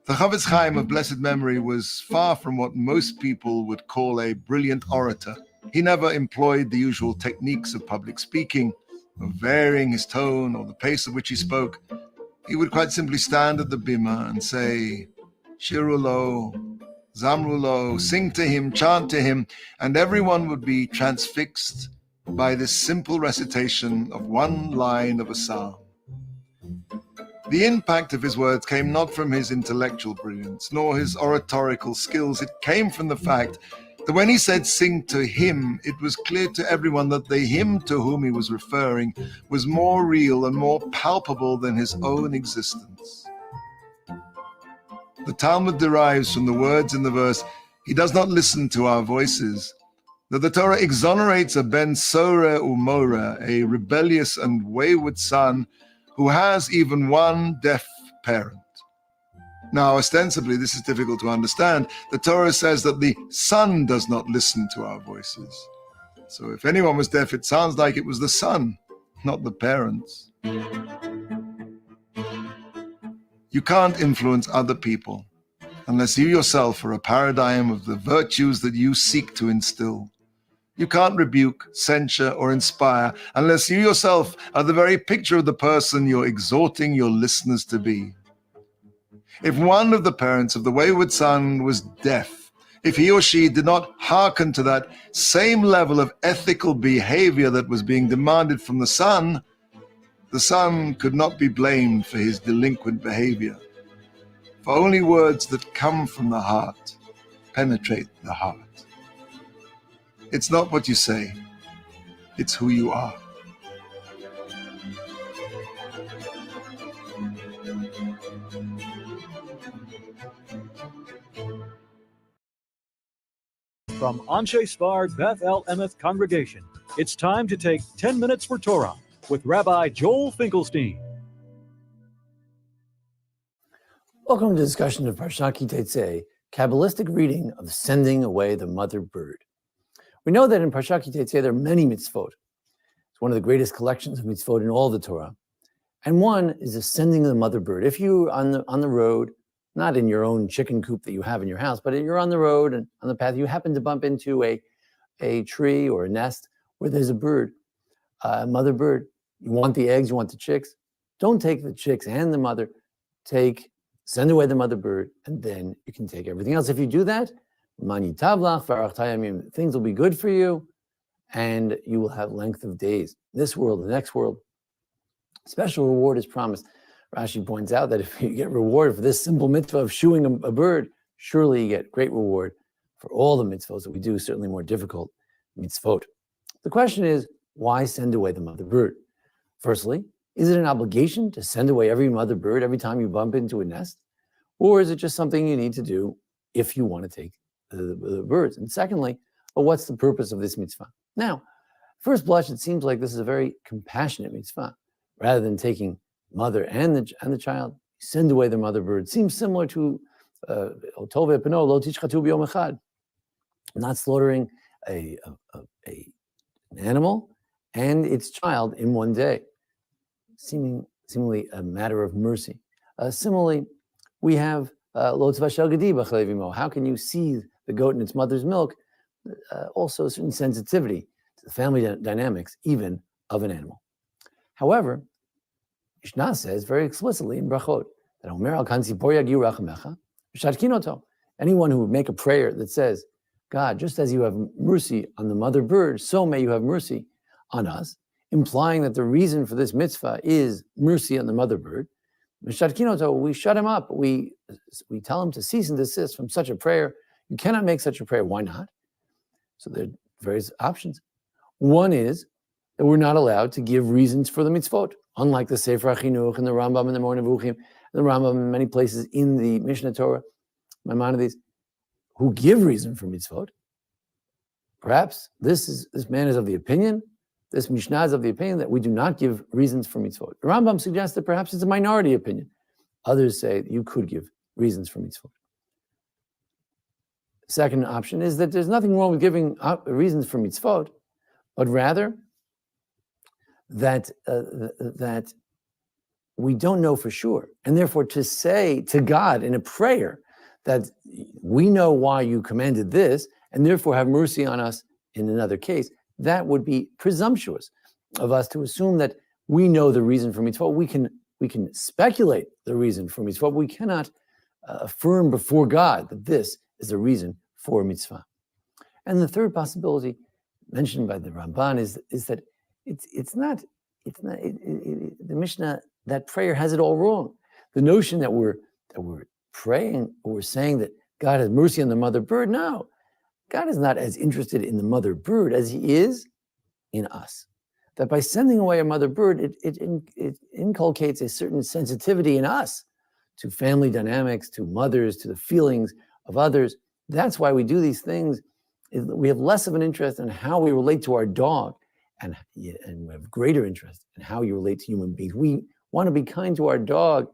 The Chofetz Chaim of blessed memory was far from what most people would call a brilliant orator. He never employed the usual techniques of public speaking, of varying his tone or the pace at which he spoke. He would quite simply stand at the bima and say, Shiru lo, Zamru lo, sing to him, chant to him, and everyone would be transfixed by this simple recitation of one line of a psalm. The impact of his words came not from his intellectual brilliance, nor his oratorical skills. It came from the fact that when he said sing to him, it was clear to everyone that the him to whom he was referring was more real and more palpable than his own existence. The Talmud derives from the words in the verse, he does not listen to our voices, that the Torah exonerates a ben soreh umoreh, a rebellious and wayward son, who has even one deaf parent. Now, ostensibly, this is difficult to understand. The Torah says that the son does not listen to our voices. So if anyone was deaf, it sounds like it was the son, not the parents. You can't influence other people unless you yourself are a paradigm of the virtues that you seek to instill. You can't rebuke, censure, or inspire unless you yourself are the very picture of the person you're exhorting your listeners to be. If one of the parents of the wayward son was deaf, if he or she did not hearken to that same level of ethical behavior that was being demanded from the son could not be blamed for his delinquent behavior. For only words that come from the heart penetrate the heart. It's not what you say, it's who you are. From Anshe Sfar's Beth El Emeth congregation, it's time to take 10 minutes for Torah with Rabbi Joel Finkelstein. Welcome to the discussion of Parshah Ki-Tetze, Kabbalistic reading of sending away the mother bird. We know that in Parshah Ki-Tetze there are many mitzvot. It's one of the greatest collections of mitzvot in all the Torah. And one is the sending of the mother bird. If you're on the road, not in your own chicken coop that you have in your house, but you're on the road and on the path, you happen to bump into a tree or a nest where there's a bird, a mother bird. You want the eggs, you want the chicks. Don't take the chicks and the mother. Send away the mother bird, and then you can take everything else. If you do that, things will be good for you, and you will have length of days. This world, the next world, special reward is promised. Rashi points out that if you get rewarded for this simple mitzvah of shooing a bird, surely you get great reward for all the mitzvot that we do, certainly more difficult mitzvot. The question is, why send away the mother bird? Firstly, is it an obligation to send away every mother bird every time you bump into a nest? Or is it just something you need to do if you want to take the birds? And secondly, what's the purpose of this mitzvah? Now, first blush, it seems like this is a very compassionate mitzvah. Rather than taking mother and the child, send away the mother bird. Seems similar to not slaughtering an animal and its child in one day, seemingly a matter of mercy. Similarly, we have how can you see the goat in its mother's milk? Also a certain sensitivity to the family dynamics, even of an animal. However, Mishnah says very explicitly in Brachot that anyone who would make a prayer that says, God, just as you have mercy on the mother bird, so may you have mercy on us, implying that the reason for this mitzvah is mercy on the mother bird. We shut him up. We tell him to cease and desist from such a prayer. You cannot make such a prayer. Why not? So there are various options. One is that we're not allowed to give reasons for the mitzvot, unlike the Sefer HaChinuch and the Rambam and the Moreh Nevuchim, the Rambam in many places in the Mishnah Torah, Maimonides, who give reason for mitzvot. Perhaps this man is of the opinion, this Mishnah is of the opinion that we do not give reasons for mitzvot. The Rambam suggests that perhaps it's a minority opinion. Others say that you could give reasons for mitzvot. Second option is that there's nothing wrong with giving reasons for mitzvot, but rather that we don't know for sure. And therefore to say to God in a prayer that we know why you commanded this and therefore have mercy on us in another case, that would be presumptuous of us to assume that we know the reason for mitzvot. We can speculate the reason for mitzvot. We cannot affirm before God that this is the reason for mitzvah. And the third possibility mentioned by the Ramban is that the Mishnah, that prayer has it all wrong. The notion that we're praying, or we're saying that God has mercy on the mother bird, no. God is not as interested in the mother bird as he is in us. That by sending away a mother bird, it inculcates a certain sensitivity in us to family dynamics, to mothers, to the feelings of others. That's why we do these things. We have less of an interest in how we relate to our dog, and we have greater interest in how you relate to human beings. We want to be kind to our dog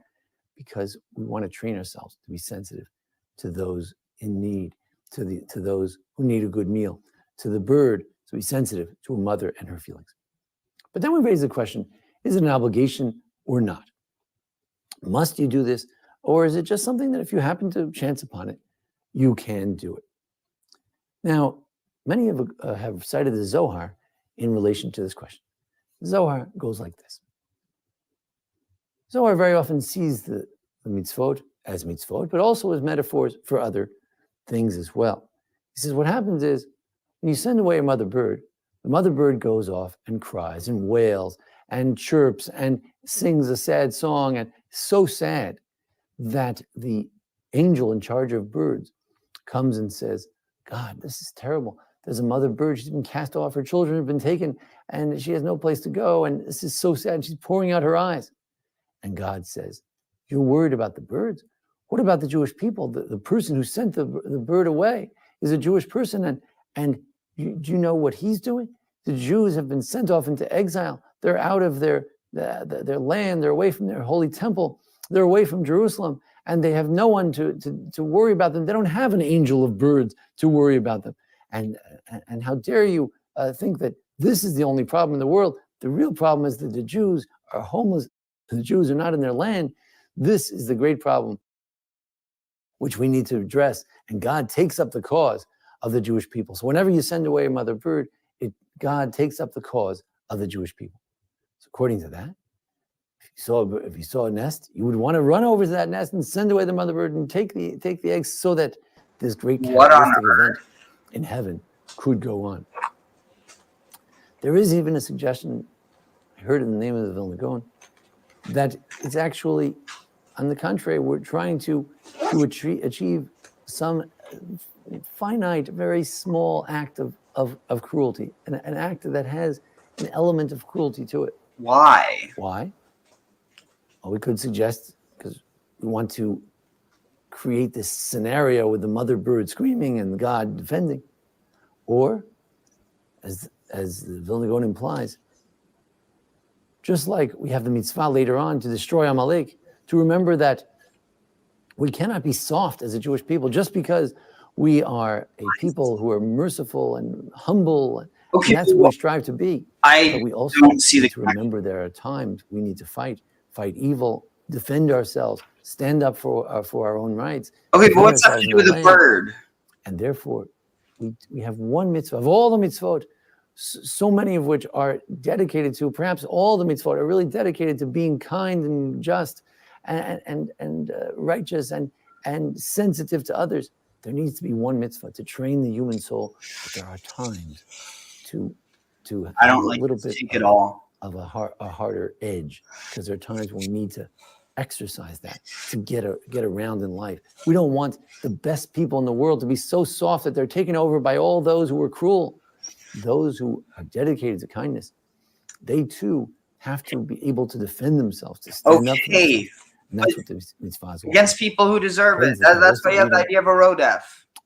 because we want to train ourselves to be sensitive to those in need, to those who need a good meal, to the bird, to be sensitive to a mother and her feelings. But then we raise the question, is it an obligation or not? Must you do this? Or is it just something that if you happen to chance upon it, you can do it? Now, many have cited the Zohar in relation to this question. The Zohar goes like this. Zohar very often sees the mitzvot as mitzvot, but also as metaphors for other things as well. He says what happens is, when you send away a mother bird, the mother bird goes off and cries and wails and chirps and sings a sad song, and so sad that the angel in charge of birds comes and says, God, this is terrible. There's a mother bird, she's been cast off, her children have been taken, and she has no place to go, and this is so sad, and she's pouring out her eyes. And God says, you're worried about the birds? What about the Jewish people? The person who sent the bird away is a Jewish person, and do you know what he's doing? The Jews have been sent off into exile. They're out of their land, they're away from their holy temple, they're away from Jerusalem, and they have no one to worry about them. They don't have an angel of birds to worry about them. And how dare you think that this is the only problem in the world? The real problem is that the Jews are homeless. The Jews are not in their land. This is the great problem which we need to address. And God takes up the cause of the Jewish people. So whenever you send away a mother bird, God takes up the cause of the Jewish people. So according to that, If you saw a nest, you would want to run over to that nest and send away the mother bird and take the eggs, so that this great cataclysmic event in heaven could go on. There is even a suggestion, I heard in the name of the 𝐤�𐤉-𐤕-𐤀, that it's actually, on the contrary, we're trying to achieve some finite, very small act of cruelty, an act that has an element of cruelty to it. Why? Why? Well, we could suggest, because we want to create this scenario with the mother bird screaming and God defending. Or, as the 𝐤�𐤉-𤤀 implies, just like we have the mitzvah later on to destroy Amalek, to remember that we cannot be soft as a Jewish people just because we are a people who are merciful and humble, and that's what we strive to be. But we also need to remember there are times we need to fight evil, defend ourselves, stand up for our own rights. Okay, but what's that to do with a bird? And therefore, we have one mitzvah of all the mitzvot, so many of which are dedicated to, perhaps all the mitzvot are really dedicated to being kind and just and righteous and sensitive to others. There needs to be one mitzvah to train the human soul. But there are times to I don't have a little bit of a harder edge, because there are times when we need to exercise that to get around in life. We don't want the best people in the world to be so soft that they're taken over by all those who are cruel. Those who are dedicated to kindness, they too have to be able to defend themselves, to stand up for themselves. And that's what the mitzvahs are. Against people who deserve it. That's why you have the idea of a rodef.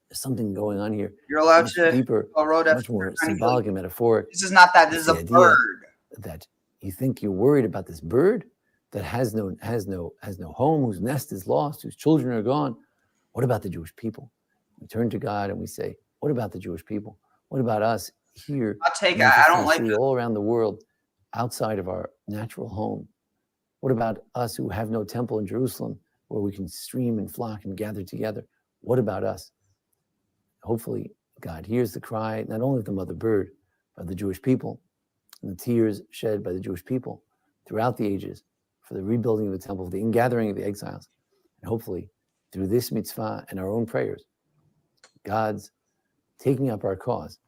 There's something going on here. You're allowed to deeper, much more symbolic and metaphoric. This is not that. This is a bird. That you think you're worried about this bird that has no home, whose nest is lost, whose children are gone. What about the Jewish people? We turn to God and we say, what about the Jewish people? What about us here? I don't like it. All around the world, outside of our natural home. What about us who have no temple in Jerusalem where we can stream and flock and gather together? What about us? Hopefully, God hears the cry, not only of the mother bird, but of the Jewish people, and the tears shed by the Jewish people throughout the ages for the rebuilding of the temple, for the ingathering of the exiles. And hopefully, through this mitzvah and our own prayers, God's taking up our cause,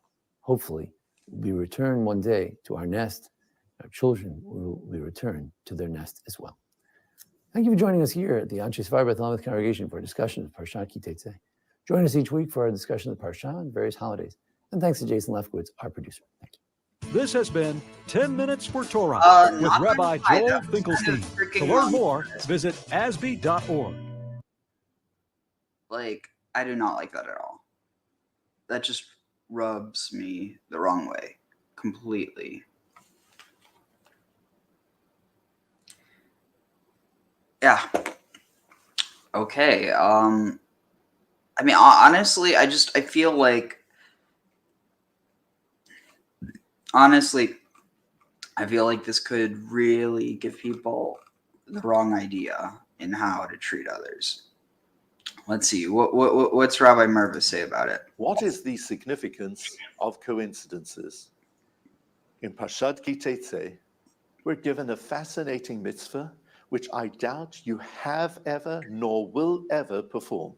hopefully, we return one day to our nest. Our children will be returned to their nest as well. Thank you for joining us here at the Anshe Svar Beth Le'ameth congregation for a discussion of Parshah Ki-Tetze. Join us each week for our discussion of the Parshah and various holidays. And thanks to Jason Lefkowitz, our producer. Thank you. This has been 10 Minutes for Torah with Rabbi Joel Finkelstein. To learn more, visit asb.org. I do not like that at all. That just rubs me the wrong way completely. Yeah. Okay. I mean, honestly, I feel like, this could really give people the wrong idea in how to treat others. Let's see. What's Rabbi 𝐤�𝐉 say about it? What is the significance of coincidences? In Parshah Ki Teitzei, we're given a fascinating mitzvah which I doubt you have ever nor will ever perform.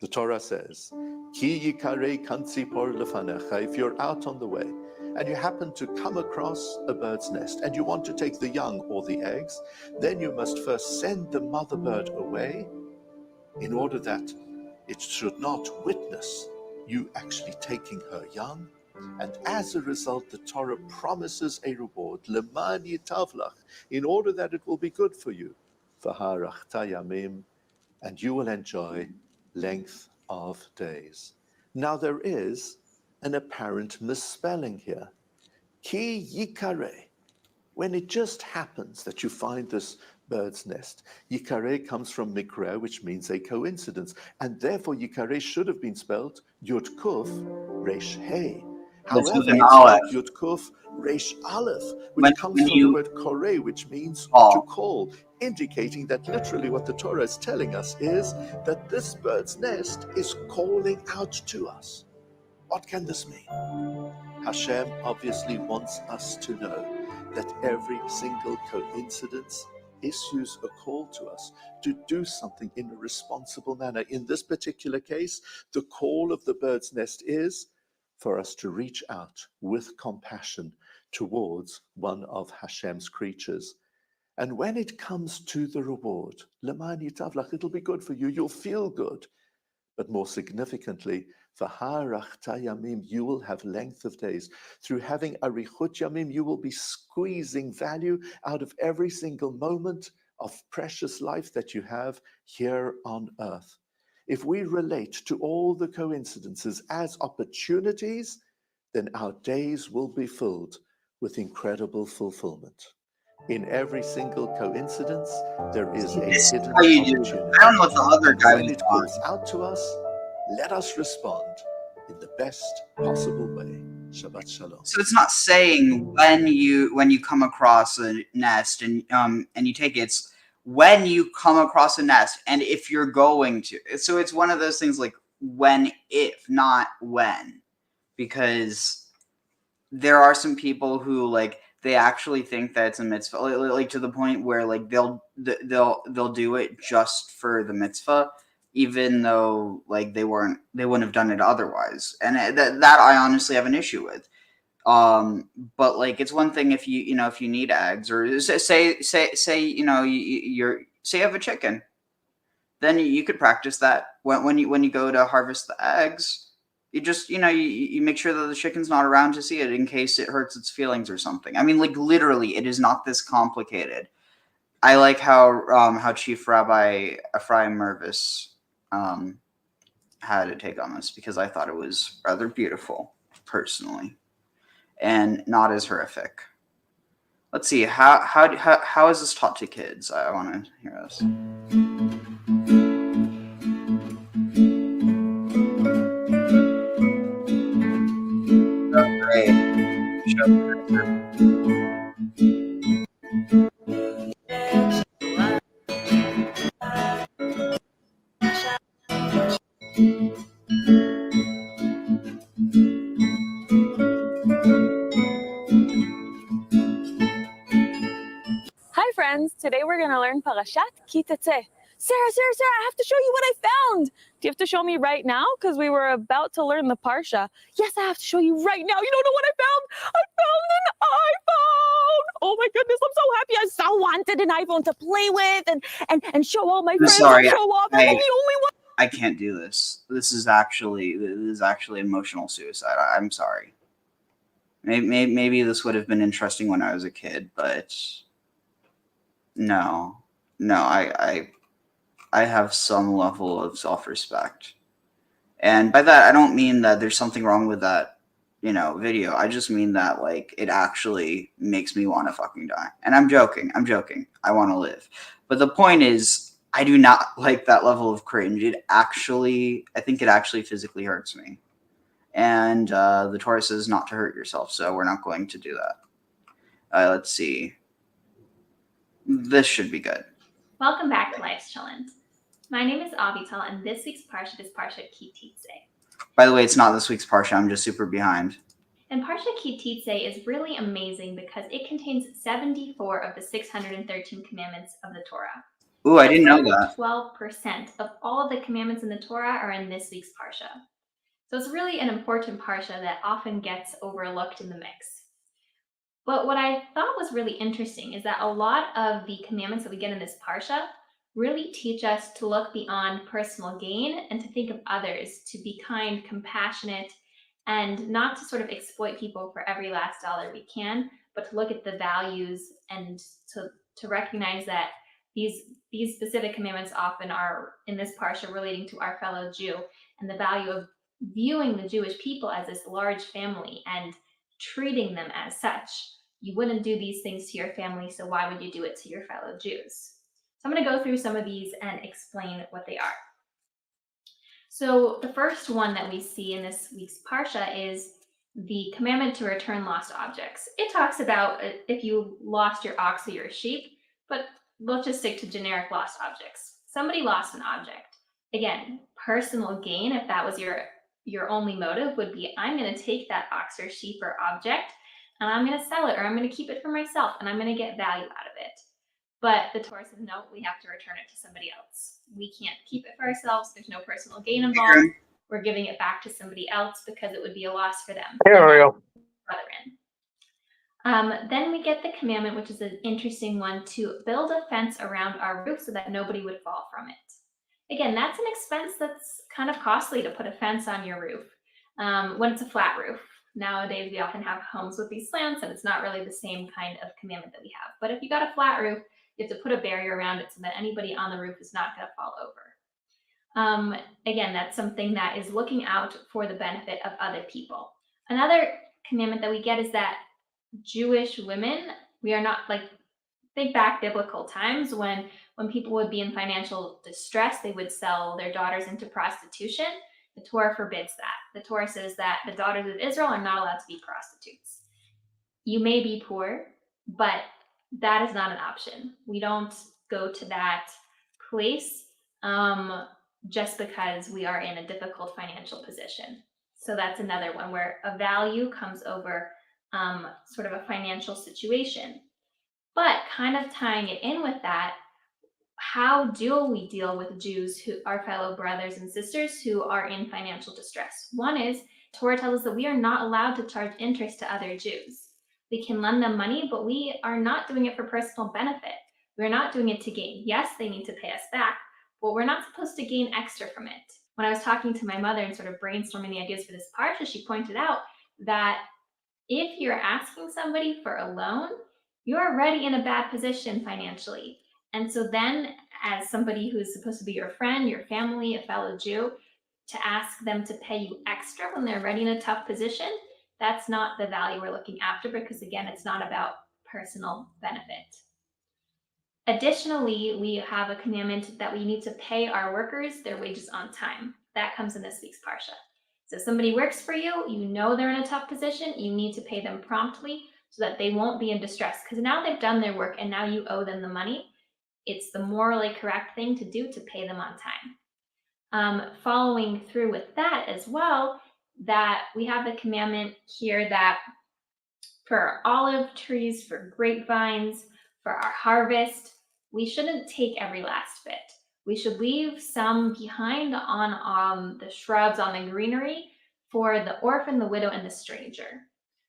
The Torah says, Ki-yikarei kantzipor lefanecha. If you're out on the way and you happen to come across a bird's nest and you want to take the young or the eggs, then you must first send the mother bird away in order that it should not witness you actually taking her young. And as a result, the Torah promises a reward, leman yitavlach, in order that it will be good for you. V'harachta yamim, and you will enjoy length of days. Now there is an apparent misspelling here. Ki yikareh. When it just happens that you find this bird's nest, yikareh comes from mikra, which means a coincidence, and therefore yikareh should have been spelled yud kuf resh hey. However, it's spelled yud kuf resh aleph, which comes from the word koreh, which means to call, indicating that literally what the Torah is telling us is that this bird's nest is calling out to us. What can this mean? Hashem obviously wants us to know that every single coincidence issues a call to us to do something in a responsible manner. In this particular case, the call of the bird's nest is for us to reach out with compassion towards one of Hashem's creatures. And when it comes to the reward, Leman yitavlach, it'll be good for you, you'll feel good. But more significantly, v'ha'arachta yamim, you will have length of days. Through having arichut yamim, you will be squeezing value out of every single moment of precious life that you have here on earth. If we relate to all the coincidences as opportunities, then our days will be filled with incredible fulfillment. In every single coincidence, there is a This is hidden how you do it. opportunity. I don't know what the other And guy when was it on. calls out to us, let us respond in the best possible way. Shabbat Shalom. So it's not saying when you come across a nest and you take it. It's when you come across a nest and if you're going to. So it's one of those things like when, if, not when, because there are some people who like they actually think that it's a mitzvah, like to the point where like they'll do it just for the mitzvah, even though like they wouldn't have done it otherwise, and that I honestly have an issue with. But like it's one thing if you need eggs, or say you have a chicken, then you could practice that when you go to harvest the eggs. You just, you make sure that the chicken's not around to see it in case it hurts its feelings or something. I mean, like literally, it is not this complicated. I like how Chief Rabbi Ephraim Mervis had a take on this, because I thought it was rather beautiful, personally, and not as horrific. Let's see, how is this taught to kids? I want to hear this. Hi friends, today we're going to learn Parshah Ki-Tetze. Sarah, I have to show you what I found. Do you have to show me right now? Because we were about to learn the Parsha. Yes, I have to show you right now. You don't know what I found? I found an iPhone. Oh my goodness, I'm so happy. I so wanted an iPhone to play with and show all my friends. Sorry, and show off. I'm the only one. I can't do this. This is actually emotional suicide. I'm sorry. Maybe this would have been interesting when I was a kid, but no, I have some level of self-respect. And by that, I don't mean that there's something wrong with that, video. I just mean that, like, it actually makes me want to fucking die. And I'm joking. I want to live. But the point is, I do not like that level of cringe. I think it actually physically hurts me. And the Torah says not to hurt yourself, so we're not going to do that. Let's see. This should be good. Welcome back to Life's Challenge. My name is Avital, and this week's Parsha is Parshah Ki Teitzei. By the way, it's not this week's Parsha. I'm just super behind. And Parshah Ki Teitzei is really amazing because it contains 74 of the 613 commandments of the Torah. Ooh, I didn't know that. 12% of all of the commandments in the Torah are in this week's Parsha. So it's really an important Parsha that often gets overlooked in the mix. But what I thought was really interesting is that a lot of the commandments that we get in this Parsha really teach us to look beyond personal gain and to think of others, to be kind, compassionate, and not to sort of exploit people for every last dollar we can, but to look at the values and to recognize that these specific commandments often are in this Parsha relating to our fellow Jew, and the value of viewing the Jewish people as this large family and treating them as such. You wouldn't do these things to your family, so why would you do it to your fellow Jews? So I'm going to go through some of these and explain what they are. So the first one that we see in this week's Parsha is the commandment to return lost objects. It talks about if you lost your ox or your sheep, but let's just stick to generic lost objects. Somebody lost an object. Again, personal gain, if that was your only motive, would be I'm going to take that ox or sheep or object and I'm going to sell it, or I'm going to keep it for myself and I'm going to get value out of it. But the Torah says, no, we have to return it to somebody else. We can't keep it for ourselves. There's no personal gain involved. We're giving it back to somebody else because it would be a loss for them. Then we get the commandment, which is an interesting one, to build a fence around our roof so that nobody would fall from it. Again, that's an expense that's kind of costly to put a fence on your roof when it's a flat roof. Nowadays, we often have homes with these slants, and it's not really the same kind of commandment that we have. But if you got a flat roof, you have to put a barrier around it so that anybody on the roof is not going to fall over. Again, that's something that is looking out for the benefit of other people. Another commandment that we get is that Jewish women, we are not, like, think back biblical times when people would be in financial distress, they would sell their daughters into prostitution. The Torah forbids that. The Torah says that the daughters of Israel are not allowed to be prostitutes. You may be poor, but that is not an option. We don't go to that place just because we are in a difficult financial position. So that's another one where a value comes over sort of a financial situation. But kind of tying it in with that, how do we deal with Jews who are fellow brothers and sisters who are in financial distress? One is, Torah tells us that we are not allowed to charge interest to other Jews. We can lend them money, but we are not doing it for personal benefit. We're not doing it to gain. Yes, they need to pay us back, but we're not supposed to gain extra from it. When I was talking to my mother and sort of brainstorming the ideas for this parsha, she pointed out that if you're asking somebody for a loan, you're already in a bad position financially. And so then, as somebody who's supposed to be your friend, your family, a fellow Jew, to ask them to pay you extra when they're already in a tough position, that's not the value we're looking after, because again, it's not about personal benefit. Additionally, we have a commandment that we need to pay our workers their wages on time. That comes in this week's parsha. So if somebody works for you, you know they're in a tough position, you need to pay them promptly so that they won't be in distress, because now they've done their work and now you owe them the money. It's the morally correct thing to do to pay them on time. Following through with that as well, that we have the commandment here that for olive trees, for grapevines, for our harvest, we shouldn't take every last bit. We should leave some behind on the shrubs, on the greenery, for the orphan, the widow, and the stranger.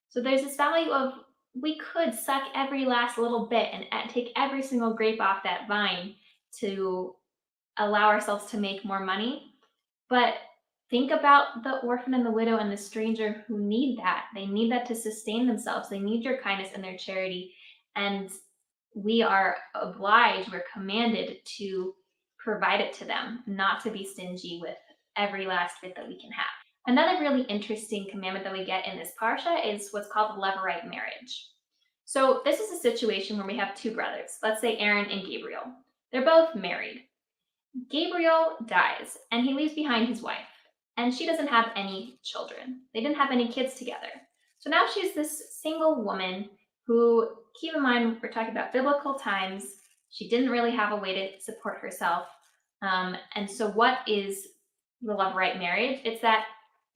So there's this value of, we could suck every last little bit and take every single grape off that vine to allow ourselves to make more money. But think about the orphan and the widow and the stranger who need that. They need that to sustain themselves. They need your kindness and their charity. And we are obliged, we're commanded to provide it to them, not to be stingy with every last bit that we can have. Another really interesting commandment that we get in this parsha is what's called the levirate marriage. So this is a situation where we have two brothers. Let's say Aaron and Gabriel. They're both married. Gabriel dies and he leaves behind his wife, and she doesn't have any children. They didn't have any kids together. So now she's this single woman who, keep in mind, we're talking about biblical times. She didn't really have a way to support herself. And so what is the levirate marriage? It's that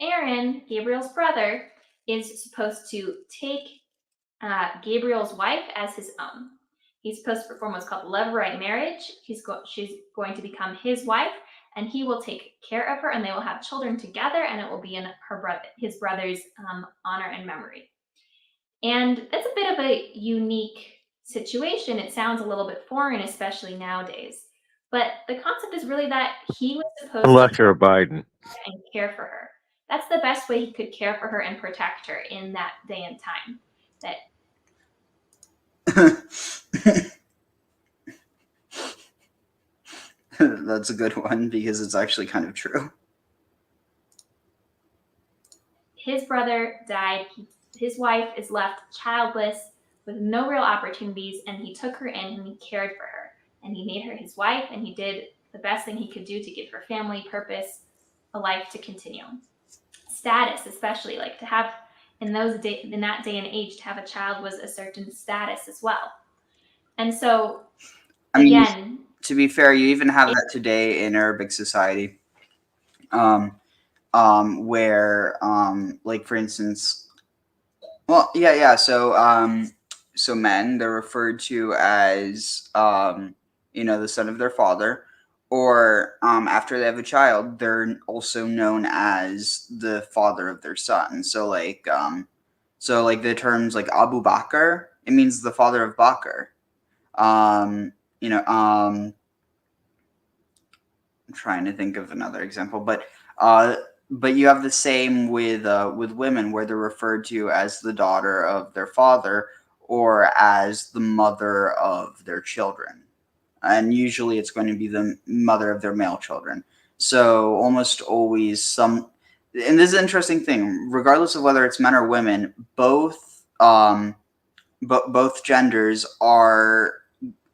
Aaron, Gabriel's brother, is supposed to take Gabriel's wife as his own. He's supposed to perform what's called the levirate marriage. She's going to become his wife, and he will take care of her, and they will have children together, and it will be in his brother's honor and memory. And it's a bit of a unique situation. It sounds a little bit foreign, especially nowadays. But the concept is really that he was supposed Unless you're Biden. and care for her. That's the best way he could care for her and protect her in that day and time. That's a good one because it's actually kind of true. His brother died. His wife is left childless with no real opportunities, and he took her in and he cared for her. And he made her his wife, and he did the best thing he could do to give her family, purpose, a life to continue. Status, especially, like to have in that day and age, to have a child was a certain status as well. And so, again, to be fair, you even have that today in Arabic society, where, like, for instance, well, yeah. So men, they're referred to as the son of their father, or after they have a child, they're also known as the father of their son. So like the terms like Abu Bakr, it means the father of Bakr. I'm trying to think of another example, but you have the same with women, where they're referred to as the daughter of their father or as the mother of their children, and usually it's going to be the mother of their male children. So almost always and this is an interesting thing, regardless of whether it's men or women, both genders are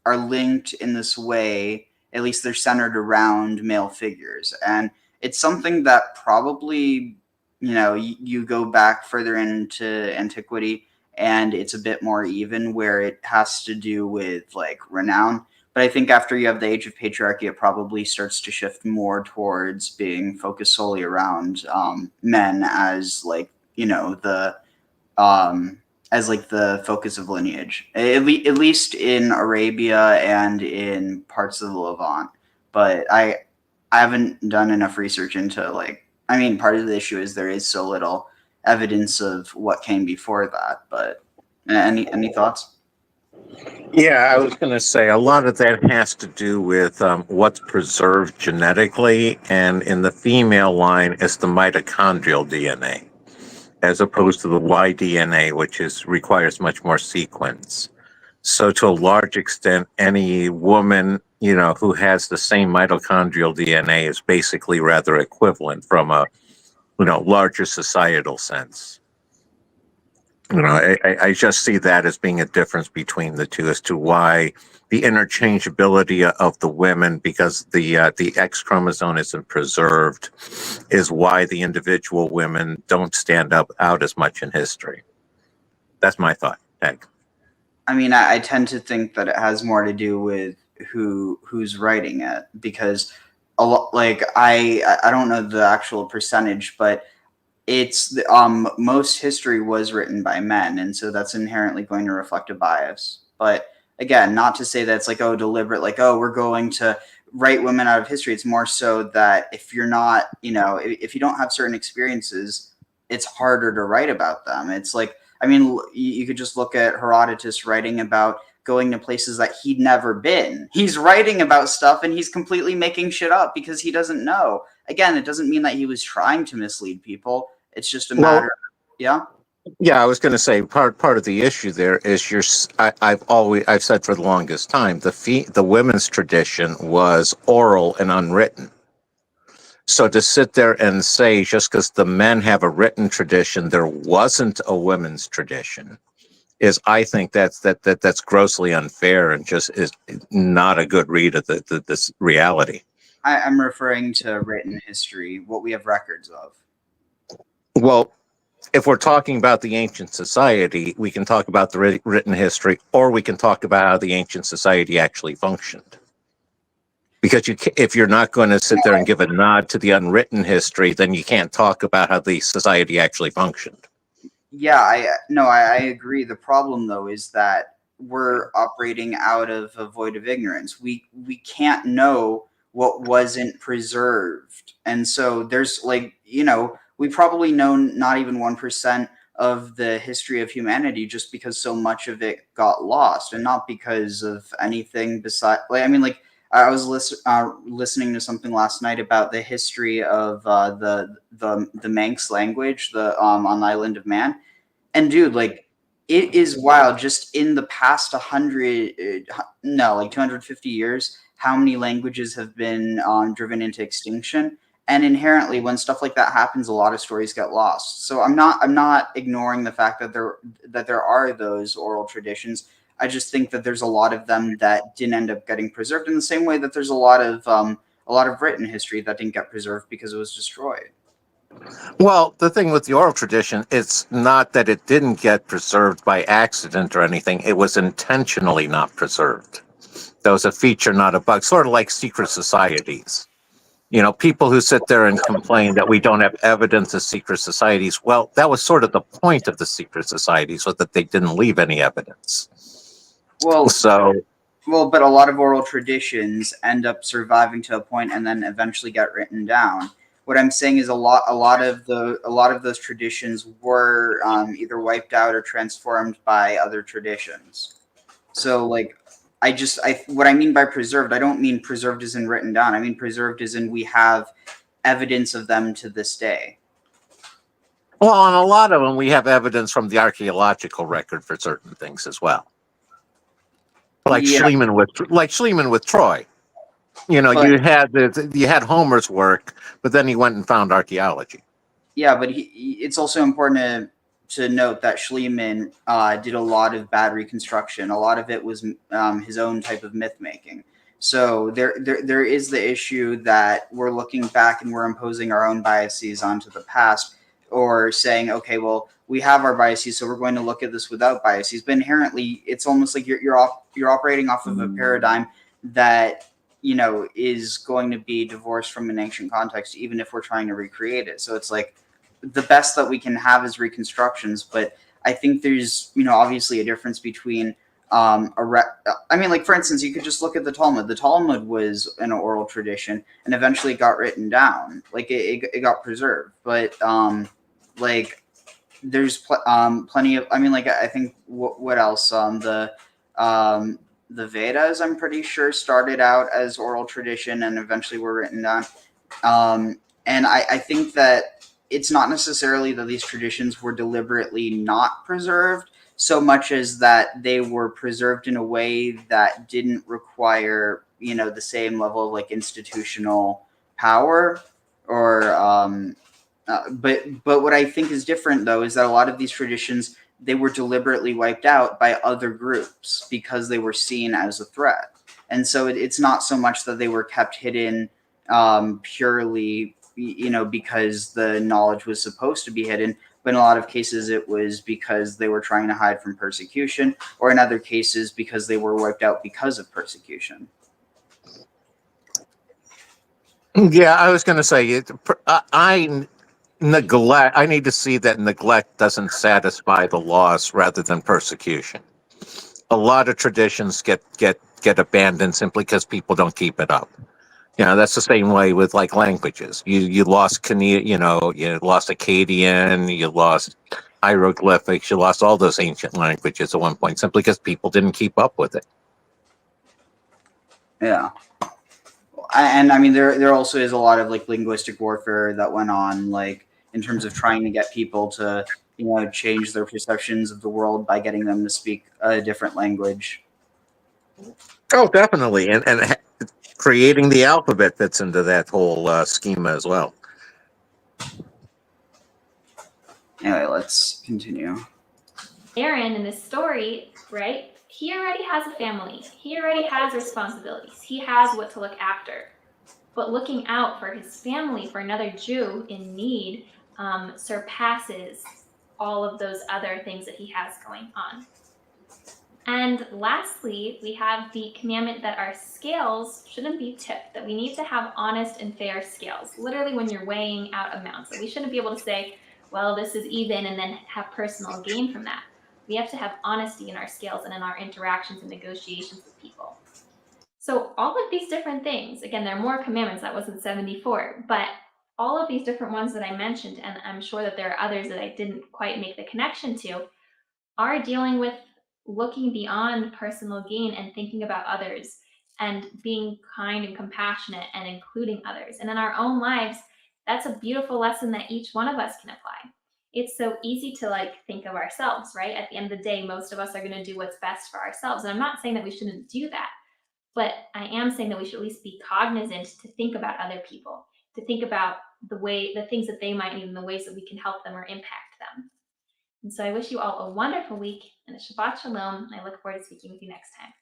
linked in this way. At least they're centered around male figures, and it's something that probably, you go back further into antiquity and it's a bit more even, where it has to do with like renown. But I think after you have the age of patriarchy, it probably starts to shift more towards being focused solely around men as like, as like the focus of lineage, at least in Arabia and in parts of the Levant. But I haven't done enough research into part of the issue is there is so little evidence of what came before that. But any thoughts? Yeah, I was going to say a lot of that has to do with what's preserved genetically, and in the female line, it's the mitochondrial DNA, as opposed to the Y DNA, which requires much more sequence. So to a large extent, any woman, who has the same mitochondrial DNA is basically rather equivalent from a, larger societal sense. I just see that as being a difference between the two, as to why the interchangeability of the women, because the X chromosome isn't preserved, is why the individual women don't stand out as much in history. That's my thought. Hank. I tend to think that it has more to do with who's writing it, because a lot, I don't know the actual percentage, but it's most history was written by men, and so that's inherently going to reflect a bias. But again, not to say that it's deliberate, we're going to write women out of history. It's more so that if you're not, if you don't have certain experiences, it's harder to write about them. It's you could just look at Herodotus writing about going to places that he'd never been. He's writing about stuff and he's completely making shit up because he doesn't know. Again, it doesn't mean that he was trying to mislead people. It's just a matter. Yeah. Yeah, I was going to say part of the issue there is I've said for the longest time the women's tradition was oral and unwritten. So to sit there and say just because the men have a written tradition, there wasn't a women's tradition, I think that's grossly unfair and just is not a good read of this reality. I'm referring to written history, what we have records of. Well, if we're talking about the ancient society, we can talk about the written history, or we can talk about how the ancient society actually functioned. Because if you're not going to sit there and give a nod to the unwritten history, then you can't talk about how the society actually functioned. Yeah, I agree. The problem, though, is that we're operating out of a void of ignorance. We can't know what wasn't preserved. And so there's we probably know not even 1% of the history of humanity, just because so much of it got lost, and not because of anything besides I was listening to something last night about the history of the Manx language, on the island of Man, and dude, it is wild. Just in the past 250 years, how many languages have been driven into extinction? And inherently, when stuff like that happens, a lot of stories get lost. So I'm not ignoring the fact that there are those oral traditions. I just think that there's a lot of them that didn't end up getting preserved, in the same way that there's a lot of written history that didn't get preserved because it was destroyed. Well, the thing with the oral tradition, it's not that it didn't get preserved by accident or anything. It was intentionally not preserved. That was a feature, not a bug, sort of like secret societies. You know, people who sit there and complain that we don't have evidence of secret societies. Well, that was sort of the point of the secret societies, was that they didn't leave any evidence. Well, So, but a lot of oral traditions end up surviving to a point and then eventually get written down. What I'm saying is a lot of those traditions were either wiped out or transformed by other traditions. So like, what I mean by preserved, I don't mean preserved as in written down. I mean preserved as in we have evidence of them to this day. well, on a lot of them, we have evidence from the archaeological record for certain things as well. Like Yeah. Schliemann with Troy. You know, But- you had Homer's work, but then he went and found archaeology. Yeah, but it's also important to note that Schliemann did a lot of bad reconstruction. A lot of it was his own type of myth making. So there is the issue that we're looking back and we're imposing our own biases onto the past, or saying, okay, well, we have our biases, so we're going to look at this without biases. But inherently, it's almost like you're operating off of a paradigm that, you know, is going to be divorced from an ancient context, even if we're trying to recreate it. So it's like the best that we can have is reconstructions. But I think there's, you know, obviously a difference between I mean, like, for instance, you could just look at the Talmud. The Talmud was an oral tradition, and eventually it got written down. Like, it got preserved. But like, there's plenty of, I mean, like, I think what else? The Vedas, I'm pretty sure, started out as oral tradition and eventually were written down. And I think that it's not necessarily that these traditions were deliberately not preserved, so much as that they were preserved in a way that didn't require, you know, the same level of like institutional power, or but what I think is different though is that a lot of these traditions, they were deliberately wiped out by other groups because they were seen as a threat. And so it's not so much that they were kept hidden purely, you know, because the knowledge was supposed to be hidden, but in a lot of cases it was because they were trying to hide from persecution, or in other cases because they were wiped out because of persecution. Yeah, I was going to say, I need to see that neglect doesn't satisfy the loss rather than persecution. A lot of traditions get abandoned simply because people don't keep it up. You know, that's the same way with like languages. You lost you lost Akkadian, you lost hieroglyphics, you lost all those ancient languages at one point simply because people didn't keep up with it. Yeah. And I mean, there also is a lot of like linguistic warfare that went on, like in terms of trying to get people to, you know, change their perceptions of the world by getting them to speak a different language. Oh, definitely. And creating the alphabet fits into that whole schema as well. Anyway, let's continue. Aaron in this story, right? He already has a family. He already has responsibilities. He has what to look after. But looking out for his family, for another Jew in need, surpasses all of those other things that he has going on. And lastly, we have the commandment that our scales shouldn't be tipped, that we need to have honest and fair scales. Literally, when you're weighing out amounts, that we shouldn't be able to say, well, this is even, and then have personal gain from that. We have to have honesty in our scales and in our interactions and negotiations with people. So all of these different things, again, there are more commandments, that wasn't 74, but all of these different ones that I mentioned, and I'm sure that there are others that I didn't quite make the connection to, are dealing with looking beyond personal gain and thinking about others and being kind and compassionate and including others. And in our own lives, that's a beautiful lesson that each one of us can apply. It's so easy to like think of ourselves, right? At the end of the day, most of us are going to do what's best for ourselves. And I'm not saying that we shouldn't do that, but I am saying that we should at least be cognizant to think about other people, to think about the things that they might need and the ways that we can help them or impact them. And so I wish you all a wonderful week and a Shabbat Shalom. And I look forward to speaking with you next time.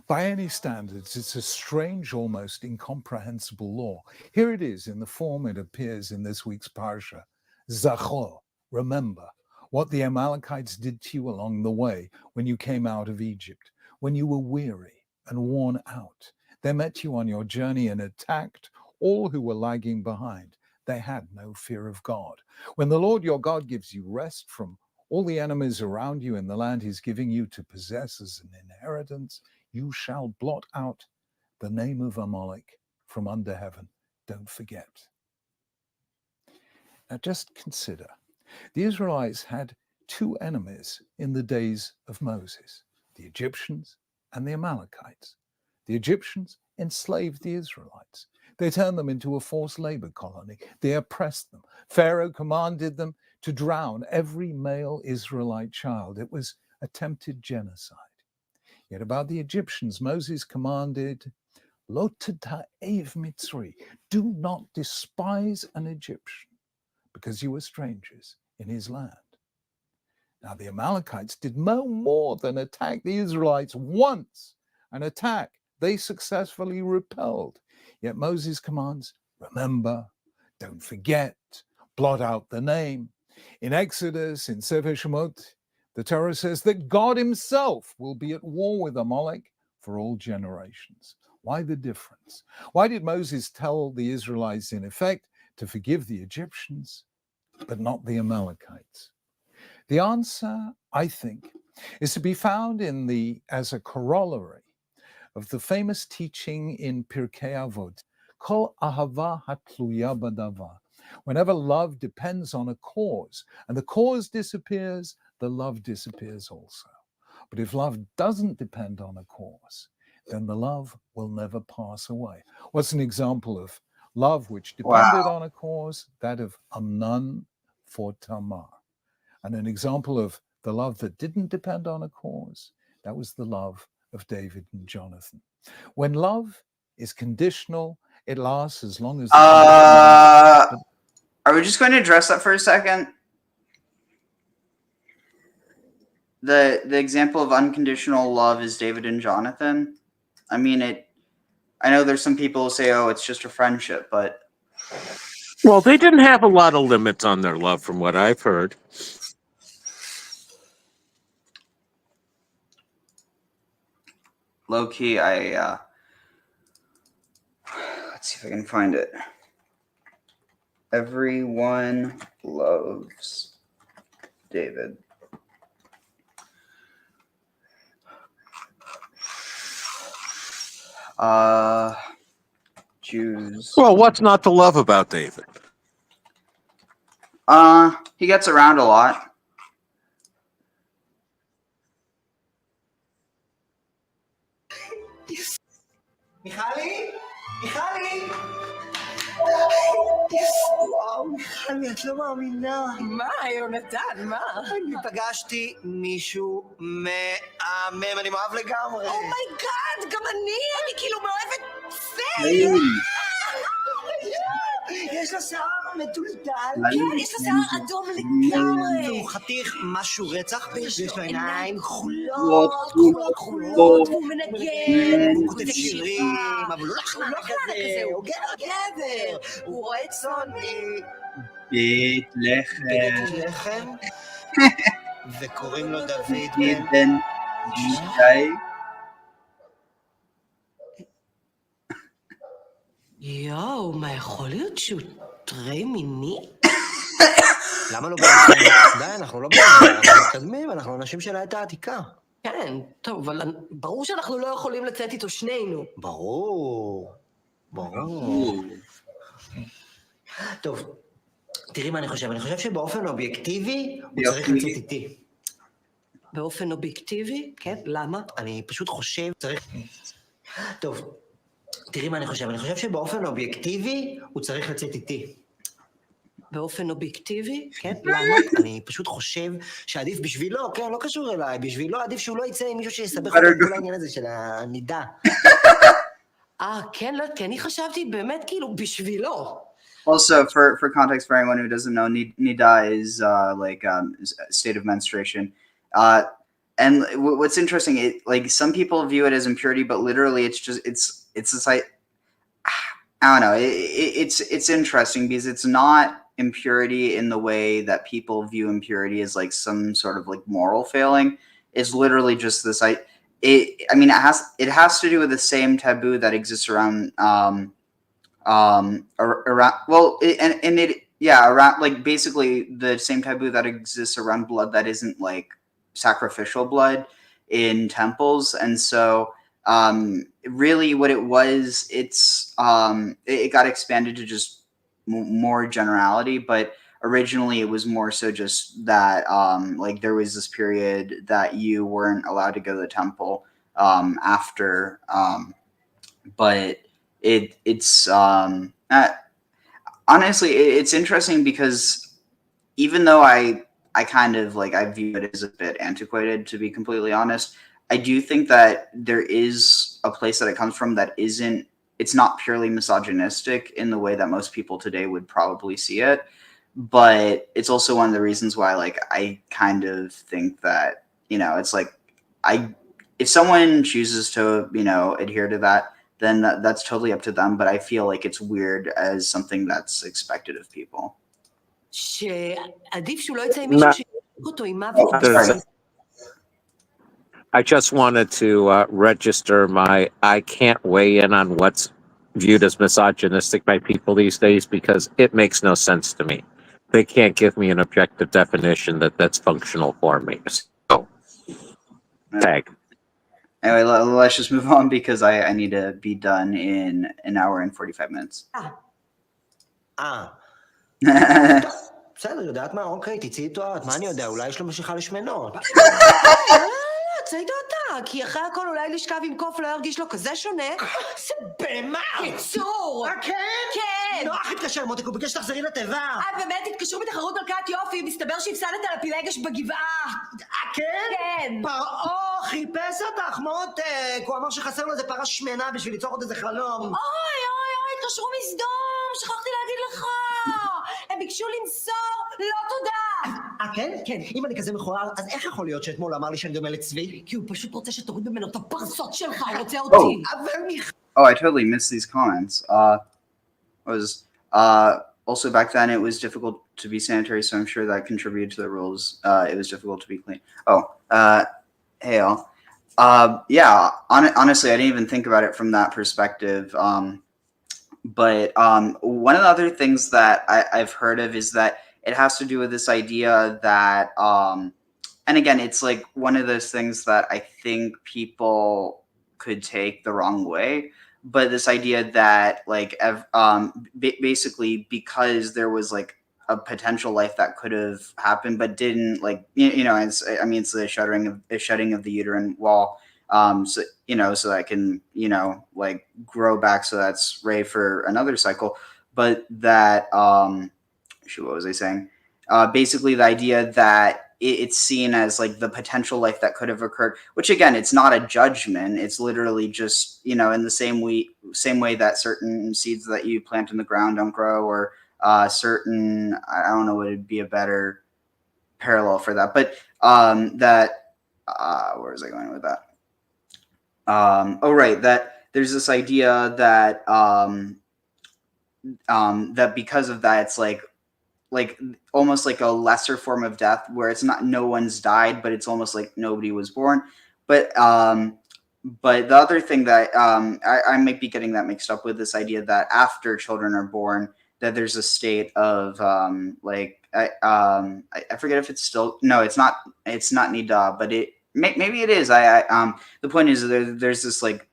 By any standards, it's a strange, almost incomprehensible law. Here it is in the form it appears in this week's Parsha. Zachor, remember what the Amalekites did to you along the way when you came out of Egypt, when you were weary and worn out. They met you on your journey and attacked all who were lagging behind. They had no fear of God. When the Lord your God gives you rest from all the enemies around you in the land he's giving you to possess as an inheritance, you shall blot out the name of Amalek from under heaven. Don't forget. Now just consider, the Israelites had two enemies in the days of Moses, the Egyptians and the Amalekites. The Egyptians enslaved the Israelites. They turned them into a forced labor colony. They oppressed them. Pharaoh commanded them to drown every male Israelite child. It was attempted genocide. Yet about the Egyptians, Moses commanded, Lo tada'ev Mitzri, do not despise an Egyptian, because you are strangers in his land. Now the Amalekites did no more than attack the Israelites once, an attack they successfully repelled. Yet Moses commands, remember, don't forget, blot out the name. In Exodus, in Sefer Shemot, the Torah says that God himself will be at war with Amalek for all generations. Why the difference? Why did Moses tell the Israelites, in effect, to forgive the Egyptians, but not the Amalekites? The answer, I think, is to be found as a corollary of the famous teaching in Pirkei Avot, Kol ahava hatluya badavar. Whenever love depends on a cause, and the cause disappears, the love disappears also. But if love doesn't depend on a cause, then the love will never pass away. What's an example of love which depended on a cause? That of Amnon for Tamar. And an example of the love that didn't depend on a cause, that was the love of David and Jonathan. When love is conditional, it lasts as long as are we just going to address that for a second? The example of unconditional love is David and Jonathan. I mean, I know there's some people who say, oh, it's just a friendship, but Well, they didn't have a lot of limits on their love from what I've heard. low key, let's see if I can find it. Everyone loves David. Jews. Well, what's not to love about David? He gets around a lot. מיכלי? מיכלי? וואו, מיכלי, את לא מאמינה. מה, יונתן, מה? אני פגשתי מישהו מהמם, אני מאוהב לגמרי. אומייגאד, גם אני כאילו מאוהבת פיי. יש לו שיער מטולטל. כן, יש לו שיער אדום לגמרי. הוא חתיך משהו רצח, ויש לו עיניים כחולות, והוא מנגן, הוא כותב שירים, אבל הוא לא חלנה כזה, הוא גבר, הוא רואה צאן. בית לחם, וקוראים לו דוד בן ישי. יואו, מה יכול להיות שהוא טרי מיני? למה לא בנושא? די, אנחנו לא בנושא, אנחנו מתקדמים, אנחנו אנשים של העת העתיקה. כן, טוב, אבל ברור שאנחנו לא יכולים לצאת איתו שנינו. ברור. טוב, תראי מה אני חושב שבאופן אובייקטיבי הוא צריך לצאת איתי. באופן אובייקטיבי? כן, למה? אני פשוט חושב, טוב, תראי מה אני חושב שבאופן אובייקטיבי הוא צריך לצאת איתי. באופן אובייקטיבי? כן, למה? אני פשוט חושב שעדיף בשבילו, כן, לא קשור אליי, בשבילו עדיף שהוא לא יצא עם מישהו שיסבך אותו כל העניין הזה של הנידה. כן, לא, כי אני חשבתי באמת כאילו בשבילו. Also, for context, for anyone who doesn't know, nida is like a state of menstruation. And what's interesting, like some people view it as impurity, but literally it's this like, I don't know. It's interesting because it's not impurity in the way that people view impurity as like some sort of like moral failing. It's literally just this. it has to do with the same taboo that exists around around like basically the same taboo that exists around blood that isn't like sacrificial blood in temples. And so really what it was, it got expanded to just more generality, but originally it was more so just that like there was this period that you weren't allowed to go to the temple after but it's honestly it's interesting because even though I kind of like I view it as a bit antiquated, to be completely honest, I do think that there is a place that it comes from that it's not purely misogynistic in the way that most people today would probably see it. But it's also one of the reasons why like I kind of think that, it's like if someone chooses to, adhere to that, then that's totally up to them. But I feel like it's weird as something that's expected of people. שעדיף שהוא לא יצא עם מישהו שיחזיק אותו עם מוות. I just wanted to register I can't weigh in on what's viewed as misogynistic by people these days because it makes no sense to me. They can't give me an objective definition that's functional for me. So, tag. Anyway, let's just move on because I need to be done in an hour and 45 minutes. בסדר, יודעת מה? אוקיי, תצאי איתו, מה אני יודע? אולי יש לו משיכה לשמנות. תצא איתו אתה, כי אחרי הכל אולי לשכב עם קוף לא ירגיש לו כזה שונה. זה במה? קיצור! כן? כן! נוח התקשר, מותק, הוא ביקש שתחזרי לתיבה. באמת, התקשרו בתחרות מלכת יופי, מסתבר שהפסדת על הפילגש בגבעה. כן? כן. פרעה חיפש אותך, מותק. הוא אמר שחסר לו איזה פרה שמנה בשביל ליצור עוד איזה חלום. אוי, התקשרו מסדום, שכחתי להגיד לך. הם ביקשו למסור, לא תודה. כן? כן. אם אני כזה מכוער, אז איך יכול להיות שאתמול אמר לי שאני דומה לצבי? כי הוא פשוט רוצה שתוריד ממנו את הפרסות שלך, הוא רוצה אותי. Oh, I totally missed these comments. Also back then it was difficult to be sanitary, so I'm sure that contributed to the rules. It was difficult to be clean. Hey all. Yeah, honestly, I didn't even think about it from that perspective. But one of the other things that I've heard of is that it has to do with this idea that, and again, it's like one of those things that I think people could take the wrong way. But this idea that like basically because there was like a potential life that could have happened but didn't, like it's the shutting of the uterine wall, so that can like grow back, so that's ready for another cycle. But that what was I saying? Basically the idea that it's seen as like the potential life that could have occurred, which again, it's not a judgment. It's literally just, in the same way that certain seeds that you plant in the ground don't grow, or certain, I don't know what would be a better parallel for that, but where was I going with that? That there's this idea that that because of that, it's like almost like a lesser form of death, where it's not no one's died, but it's almost like nobody was born. But the other thing that I might be getting that mixed up with, this idea that after children are born, that there's a state of I forget if it's still, no, it's not nida, but maybe it is. The point is there's this like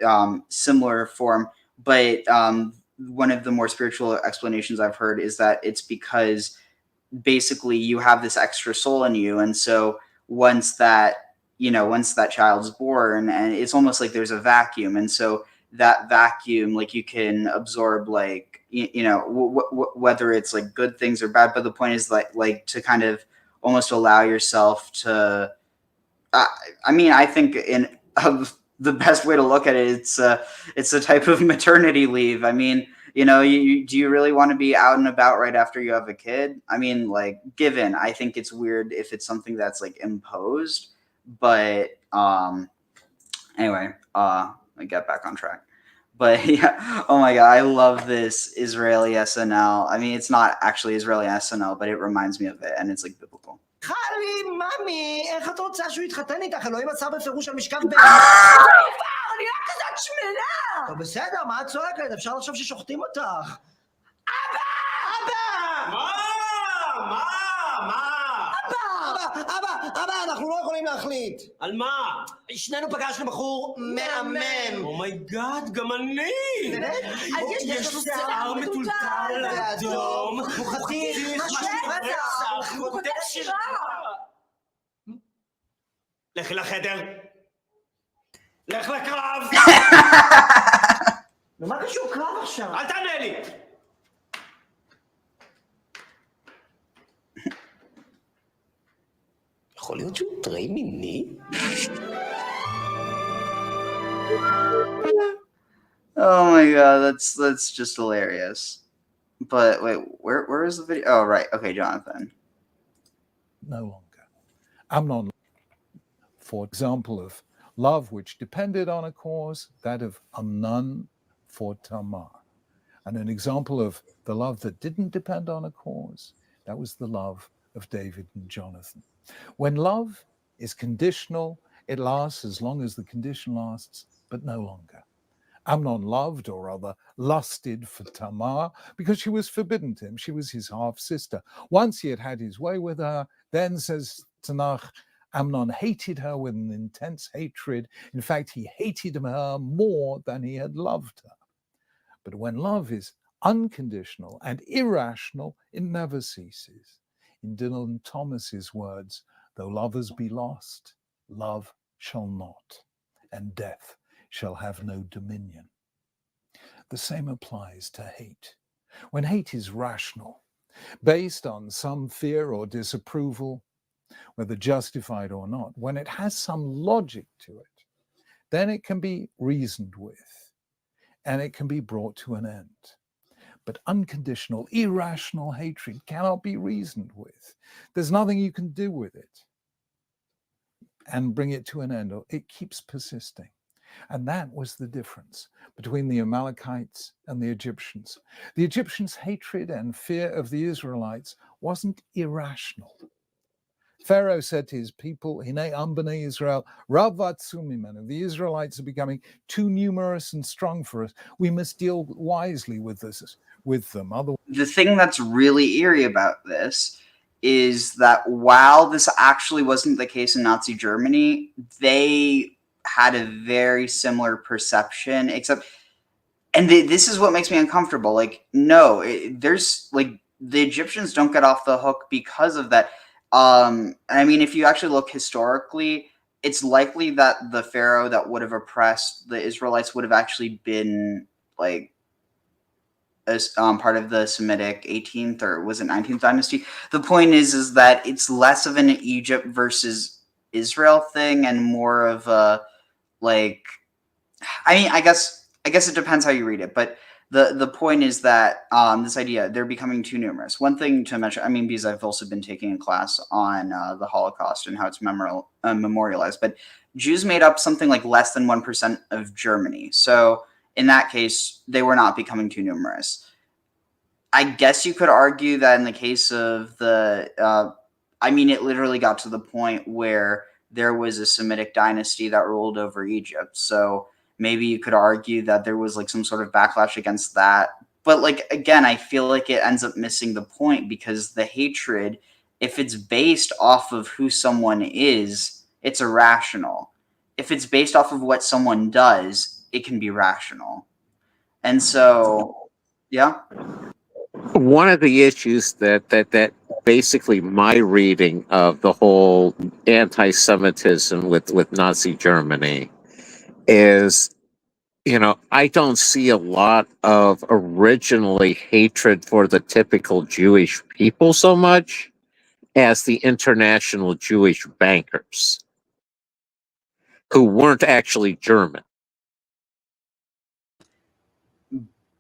similar form, but one of the more spiritual explanations I've heard is that it's because basically you have this extra soul in you, and so once that child's born, and it's almost like there's a vacuum, and so that vacuum, like you can absorb like whether it's like good things or bad, but the point is like to kind of almost allow yourself to I think the best way to look at it, it's a type of maternity leave. I mean, do you really want to be out and about right after you have a kid? I mean, like, I think it's weird if it's something that's like imposed, but anyway, I get back on track. But yeah, oh my God, I love this Israeli SNL. I mean, it's not actually Israeli SNL, but it reminds me of it, and it's like biblical. חלי, ממי, איך את רוצה שהוא יתחתן איתך? אלוהים אסר בפירוש על משכב בין... אני לא כזאת שמנה! טוב, בסדר, מה את צועקת? אפשר לחשוב ששוחטים אותך. אבא! אבא, אנחנו לא יכולים להחליט. על מה? שנינו פגשנו בחור מהמם. אומייגאד, גם אני! אז יש לו שיער מטולטל אדום, הוא חתיך, הוא חוטף שירה. לכי לחדר. לך לקרב. מה קשור קרב עכשיו? אל תענה לי. יכול להיות שהוא טרי מיני? Oh my god, that's just hilarious. But wait, where is the video? Oh right, okay, Jonathan. No longer. Amnon, for example, of love which depended on a cause, that of Amnon for Tamar. And an example of the love that didn't depend on a cause, that was the love of David and Jonathan. When love is conditional, it lasts as long as the condition lasts, but no longer. Amnon loved, or rather lusted, for Tamar because she was forbidden to him. She was his half-sister. Once he had had his way with her, then, says Tanakh, Amnon hated her with an intense hatred. In fact, he hated her more than he had loved her. But when love is unconditional and irrational, it never ceases. In Dylan Thomas's words, though lovers be lost, love shall not, and death shall have no dominion. The same applies to hate. When hate is rational, based on some fear or disapproval, whether justified or not, when it has some logic to it, then it can be reasoned with, and it can be brought to an end. But unconditional, irrational hatred cannot be reasoned with. There's nothing you can do with it and bring it to an end, or it keeps persisting. And that was the difference between the Amalekites and the Egyptians. The Egyptians' hatred and fear of the Israelites wasn't irrational. Pharaoh said to his people, Hinei am b'nei Israel, rav atzu mimenu. The Israelites are becoming too numerous and strong for us. We must deal wisely with them. Otherwise, The thing that's really eerie about this is that while this actually wasn't the case in Nazi Germany, they had a very similar perception, except, and this is what makes me uncomfortable. Like, no, there's like, the Egyptians don't get off the hook because of that. I mean, if you actually look historically, it's likely that the pharaoh that would have oppressed the Israelites would have actually been like as part of the Semitic 18th or was it 19th dynasty. The point is that it's less of an Egypt versus Israel thing and more of a like, I mean, I guess it depends how you read it, but the point is that this idea, they're becoming too numerous. One thing to mention, I mean, because I've also been taking a class on the Holocaust and how it's memorialized, but Jews made up something like less than 1% of Germany. So in that case, they were not becoming too numerous. I guess you could argue that in the case of the, I mean, it literally got to the point where there was a Semitic dynasty that ruled over Egypt. So maybe you could argue that there was like some sort of backlash against that. But like, again, I feel like it ends up missing the point because the hatred, if it's based off of who someone is, it's irrational. If it's based off of what someone does, it can be rational. And so, yeah. One of the issues that basically my reading of the whole anti-Semitism with Nazi Germany is, I don't see a lot of originally hatred for the typical Jewish people so much as the international Jewish bankers who weren't actually German.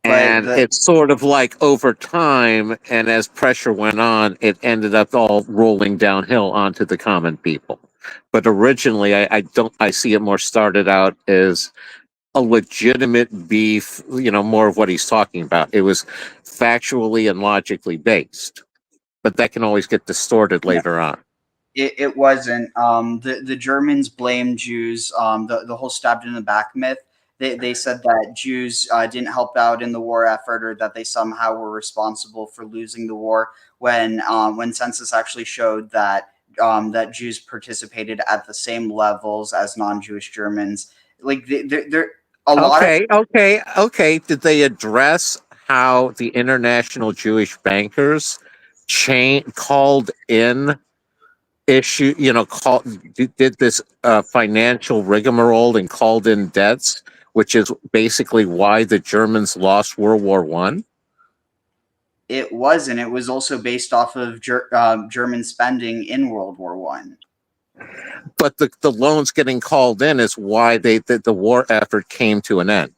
And it's sort of like over time, and as pressure went on, it ended up all rolling downhill onto the common people. But originally, I see it more started out as a legitimate beef, more of what he's talking about. It was factually and logically based, but that can always get distorted later on. It wasn't. The Germans blamed Jews. The whole stabbed in the back myth. They said that Jews didn't help out in the war effort, or that they somehow were responsible for losing the war. When census actually showed that that Jews participated at the same levels as non-Jewish Germans. Like they're a lot of Okay. Did they address how the international Jewish bankers called in issue, did this financial rigmarole and called in debts, which is basically why the Germans lost World War One? It wasn't. It was also based off of German spending in World War One. But the loans getting called in is why the war effort came to an end.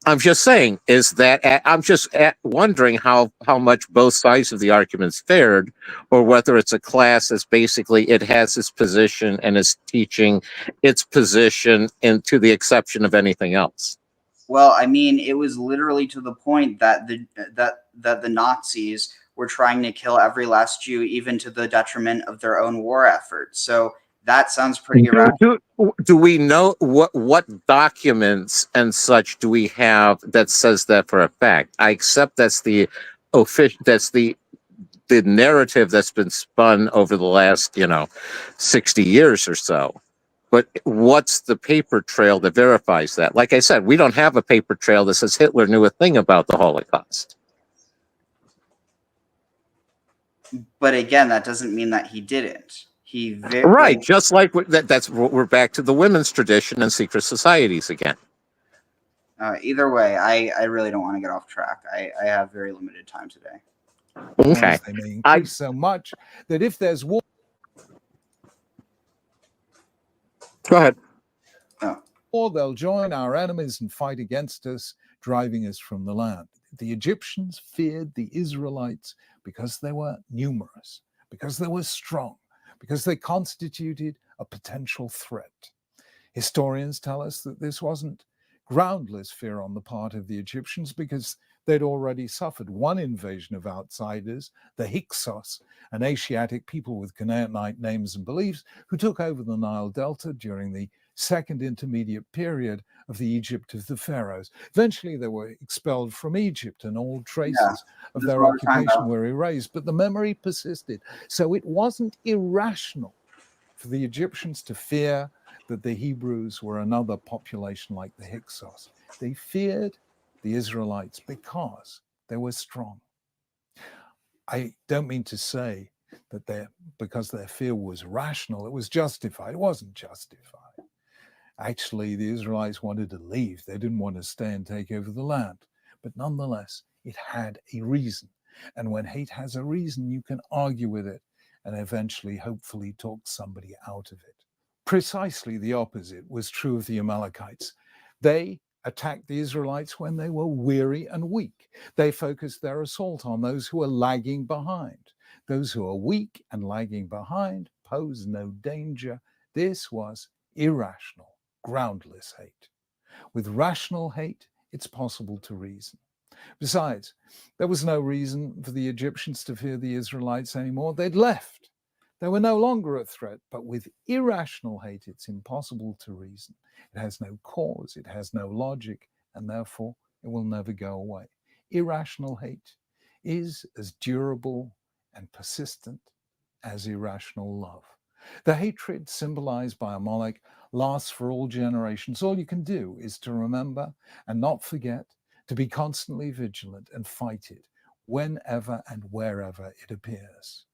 I'm just saying, I'm just wondering how much both sides of the arguments fared, or whether it's a class that's basically, it has its position and is teaching its position, and to the exception of anything else. Well, I mean, it was literally to the point that the Nazis were trying to kill every last Jew, even to the detriment of their own war effort. So that sounds pretty irrational. Do we know what documents and such do we have that says that for a fact? I accept that's the narrative that's been spun over the last 60 years or so. But what's the paper trail that verifies that? Like I said, we don't have a paper trail that says Hitler knew a thing about the Holocaust. But again, that doesn't mean that he didn't. Right, just like we're back to the women's tradition and secret societies again. Either way, I really don't want to get off track. I have very limited time today. Okay. They may increase so much that if there's war. Go ahead. Or they'll join our enemies and fight against us, driving us from the land. The Egyptians feared the Israelites because they were numerous, because they were strong, because they constituted a potential threat. Historians tell us that this wasn't groundless fear on the part of the Egyptians, because they'd already suffered one invasion of outsiders, the Hyksos, an Asiatic people with Canaanite names and beliefs, who took over the Nile Delta during the second intermediate period of the Egypt of the pharaohs. Eventually, they were expelled from Egypt, and all traces of their occupation were erased, but the memory persisted. So it wasn't irrational for the Egyptians to fear that the Hebrews were another population like the Hyksos. They feared the Israelites because they were strong. I don't mean to say that because their fear was rational, it was justified. It wasn't justified. Actually, the Israelites wanted to leave. They didn't want to stay and take over the land. But nonetheless, it had a reason. And when hate has a reason, you can argue with it and eventually, hopefully, talk somebody out of it. Precisely the opposite was true of the Amalekites. They attacked the Israelites when they were weary and weak. They focused their assault on those who were lagging behind. Those who are weak and lagging behind pose no danger. This was irrational, groundless hate. With rational hate, it's possible to reason. Besides, there was no reason for the Egyptians to fear the Israelites anymore. They'd left. They were no longer a threat, but with irrational hate, it's impossible to reason. It has no cause, it has no logic, and therefore it will never go away. Irrational hate is as durable and persistent as irrational love. The hatred symbolized by Amalek lasts for all generations. All you can do is to remember and not forget, to be constantly vigilant and fight it whenever and wherever it appears.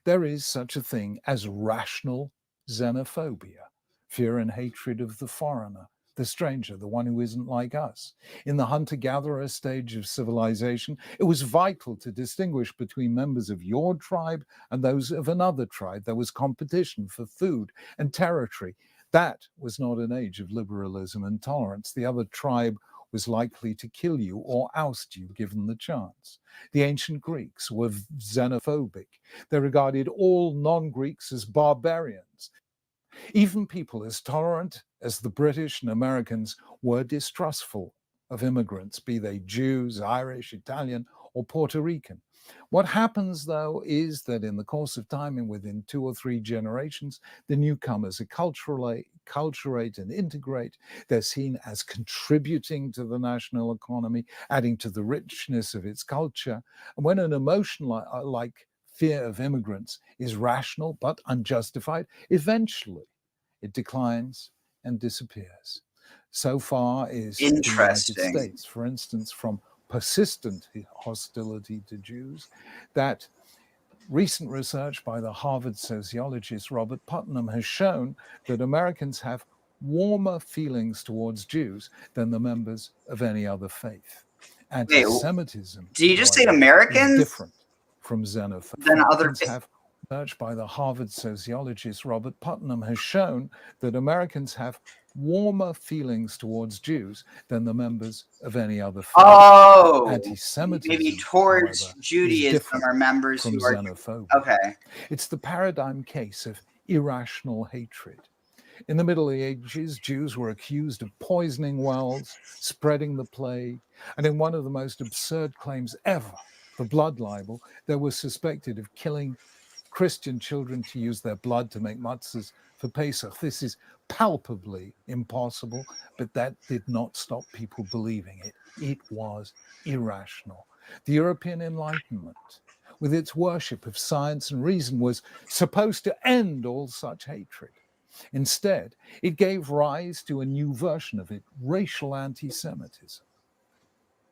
There is such a thing as rational xenophobia, fear and hatred of the foreigner, the stranger, the one who isn't like us. In the hunter-gatherer stage of civilization, it was vital to distinguish between members of your tribe and those of another tribe. There was competition for food and territory. That was not an age of liberalism and tolerance. The other tribe was likely to kill you or oust you given the chance. The ancient Greeks were xenophobic. They regarded all non-Greeks as barbarians. Even people as tolerant as the British and Americans were distrustful of immigrants, be they Jews, Irish, Italian, or Puerto Rican. What happens, though, is that in the course of time and within 2 or 3 generations, the newcomers acculturate and integrate. They're seen as contributing to the national economy, adding to the richness of its culture. And when an emotion like fear of immigrants is rational but unjustified, eventually it declines and disappears. So far is the United Interesting. States, for instance, from persistent hostility to Jews, that recent research by the Harvard sociologist Robert Putnam has shown that Americans have warmer feelings towards Jews than the members of any other faith. Anti-Semitism, did you just say however, Americans? is different from xenophobia. Than other Americans have research by the Harvard sociologist Robert Putnam has shown that Americans have warmer feelings towards Jews than the members of any other faith. Oh, Anti-Semitism, maybe towards however, is Judaism different are members from who are xenophobia. okay. It's the paradigm case of irrational hatred. In the Middle Ages, Jews were accused of poisoning wells, spreading the plague, and in one of the most absurd claims ever, the blood libel, they were suspected of killing Christian children to use their blood to make matzahs for Pesach. This is palpably impossible, but that did not stop people believing it. It was irrational. The European Enlightenment, with its worship of science and reason, was supposed to end all such hatred. Instead, it gave rise to a new version of it, racial anti-Semitism.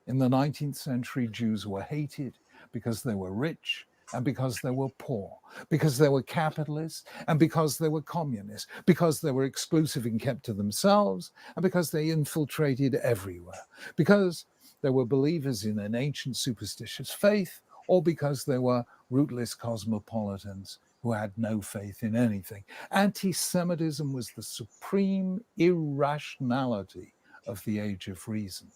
In the 19th century, Jews were hated because they were rich and because they were poor, because they were capitalists and because they were communists, because they were exclusive and kept to themselves, and because they infiltrated everywhere, because they were believers in an ancient superstitious faith, or because they were rootless cosmopolitans who had no faith in anything. Anti-Semitism was the supreme irrationality of the Age of Reason.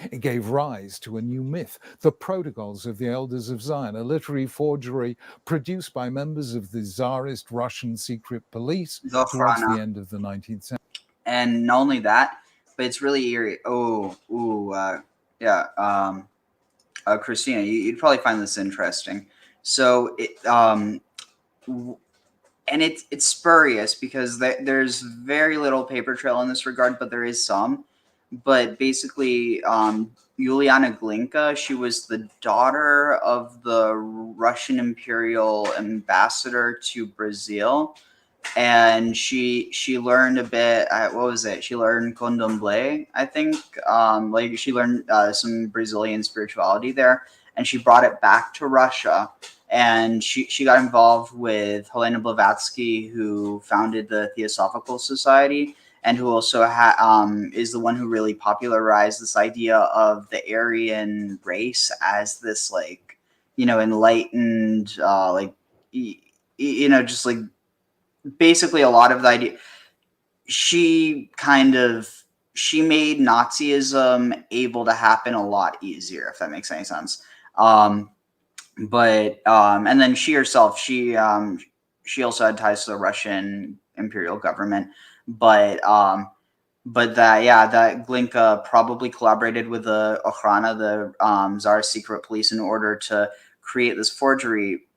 It gave rise to a new myth, the Protocols of the Elders of Zion, a literary forgery produced by members of the Tsarist Russian secret police towards the end of the 19th century. And not only that, but it's really eerie. Christina, you'd probably find this interesting. So and it's spurious because there's very little paper trail in this regard, but there is some. But basically, Yuliana Glinka, she was the daughter of the Russian imperial ambassador to Brazil, and she learned a bit. What was it? She learned candomblé, I think. Like she learned some Brazilian spirituality there, and she brought it back to Russia. And she got involved with Helena Blavatsky, who founded the Theosophical Society, and who also is the one who really popularized this idea of the Aryan race as this, like, you know, enlightened, just like basically a lot of the idea. She made Nazism able to happen a lot easier, if that makes any sense. And then she herself, she also had ties to the Russian imperial government, but that Glinka probably collaborated with the Okhrana, the Tsar's secret police, in order to create this forgery.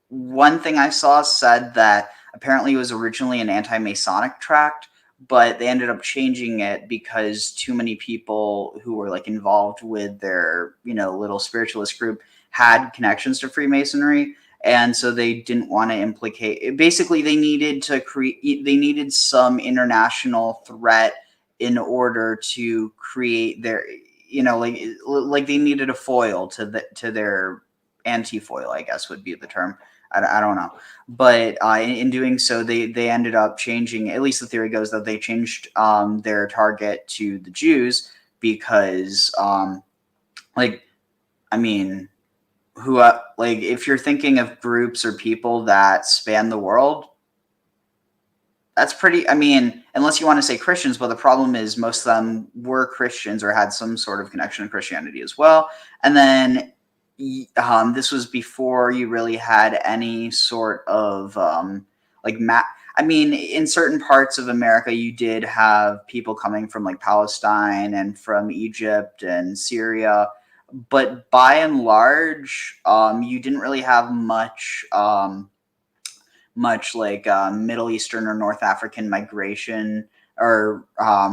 One thing I saw said that apparently it was originally an anti-Masonic tract, but they ended up changing it because too many people who were like involved with their, little spiritualist group had connections to Freemasonry. And so they didn't want to implicate. Basically, they needed some international threat in order to create their, like they needed a foil to their anti-foil, I guess would be the term. I don't know. But in doing so, they ended up changing, at least the theory goes that they changed their target to the Jews because, if you're thinking of groups or people that span the world, that's pretty, unless you want to say Christians, but the problem is most of them were Christians or had some sort of connection to Christianity as well. And then this was before you really had any sort of in certain parts of America, you did have people coming from like Palestine and from Egypt and Syria, but by and large, you didn't really have much like Middle Eastern or North African migration, or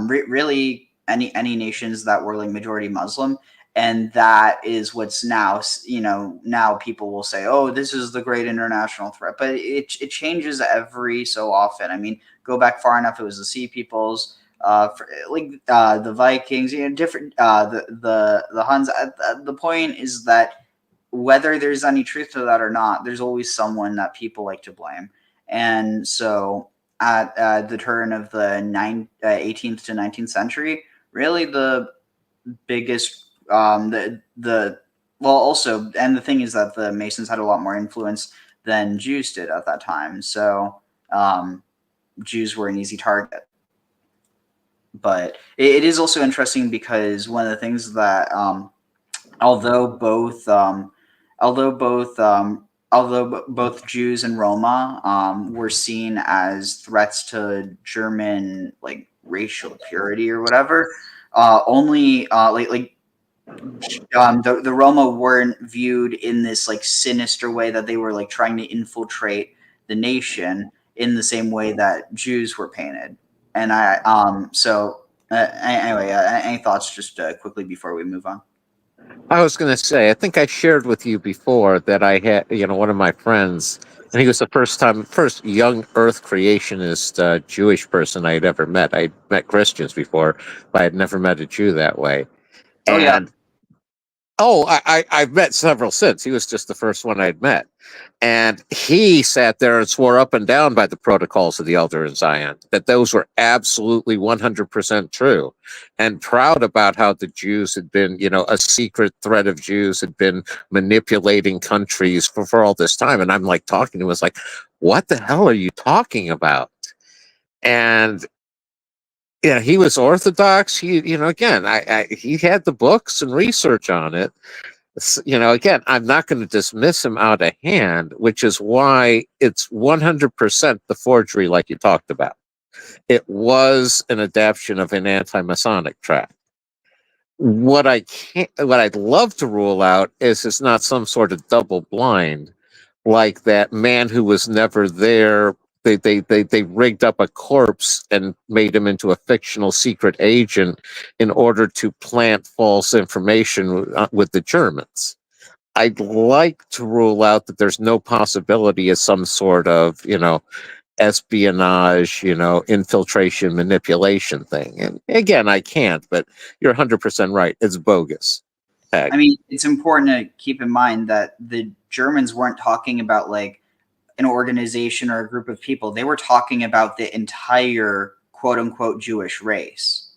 really any nations that were like majority Muslim. And that is what's now, now people will say, oh, this is the great international threat. But it changes every so often. I mean, go back far enough, it was the Sea Peoples, the Vikings, different, the Huns. The point is that whether there's any truth to that or not, there's always someone that people like to blame. And so at the turn of the 18th to 19th century, really the biggest, also, and the thing is that the Masons had a lot more influence than Jews did at that time. So Jews were an easy target. But it is also interesting because one of the things that, although both Jews and Roma were seen as threats to German like racial purity or whatever, only the Roma weren't viewed in this like sinister way that they were like trying to infiltrate the nation in the same way that Jews were painted. And anyway, any thoughts just quickly before we move on? I was going to say, I think I shared with you before that I had, one of my friends, and he was the first young Earth creationist Jewish person I had ever met. I'd met Christians before, but I had never met a Jew that way. Oh, yeah. And I've met several since. He was just the first one I'd met. And he sat there and swore up and down by the protocols of the Elder in Zion, that those were absolutely 100% true, and proud about how the Jews had been, a secret threat of Jews had been manipulating countries for all this time. And I'm like talking to him, was like, what the hell are you talking about? And yeah, he was Orthodox. He, again, he had the books and research on it. Again, I'm not going to dismiss him out of hand, which is why it's 100% the forgery, like you talked about. It was an adaptation of an anti-Masonic tract. What I'd love to rule out is it's not some sort of double blind, like that man who was never there. They rigged up a corpse and made him into a fictional secret agent in order to plant false information with the Germans. I'd like to rule out that there's no possibility of some sort of, espionage, infiltration, manipulation thing. And again, I can't, but you're 100% right. It's bogus. I mean, it's important to keep in mind that the Germans weren't talking about like an organization or a group of people. They were talking about the entire quote unquote Jewish race,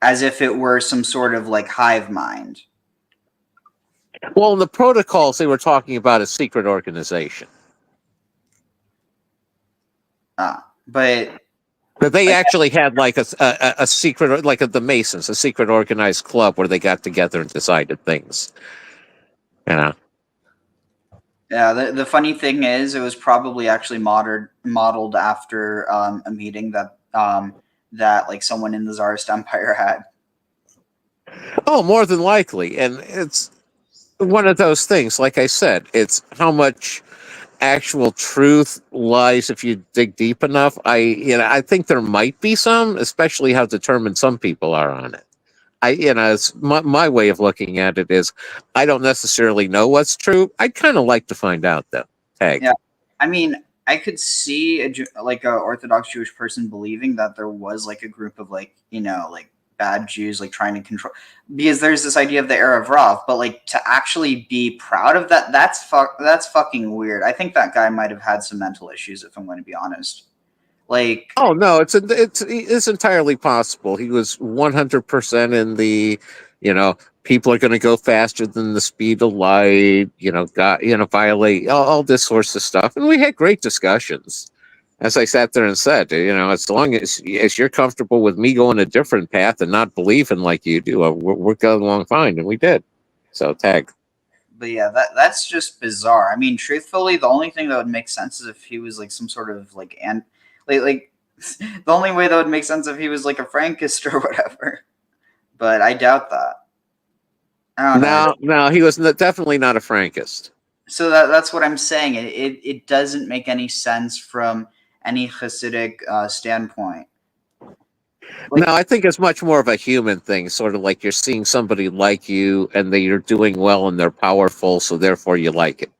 as if it were some sort of like hive mind. Well, in the protocols, they were talking about a secret organization. But they actually had like a secret, like the Masons, a secret organized club where they got together and decided things. Yeah, the funny thing is, it was probably actually modeled after a meeting that like someone in the Tsarist Empire had. Oh, more than likely. And it's one of those things, like I said, it's how much actual truth lies if you dig deep enough. I think there might be some, especially how determined some people are on it. It's my way of looking at it is I don't necessarily know what's true. I'd kind of like to find out though. Yeah, I mean, I could see a Orthodox Jewish person believing that there was like a group of like bad Jews like trying to control, because there's this idea of the era of Rav, but like to actually be proud of that, that's fucking weird. I think that guy might have had some mental issues, if I'm going to be honest. Like, oh no, it's entirely possible. He was 100% in the, people are going to go faster than the speed of light, violate all this sorts of stuff. And we had great discussions. As I sat there and said, as long as you're comfortable with me going a different path and not believing like you do, we're going along fine. And we did. So tag. But yeah, that's just bizarre. I mean, truthfully, the only thing that would make sense is if he was like some sort of like the only way that would make sense if he was like a Frankist or whatever. But I doubt that. I don't know. No, he was definitely not a Frankist. So that's what I'm saying. It doesn't make any sense from any Hasidic standpoint. No, I think it's much more of a human thing, sort of like you're seeing somebody like you and you're doing well and they're powerful, so therefore you like it.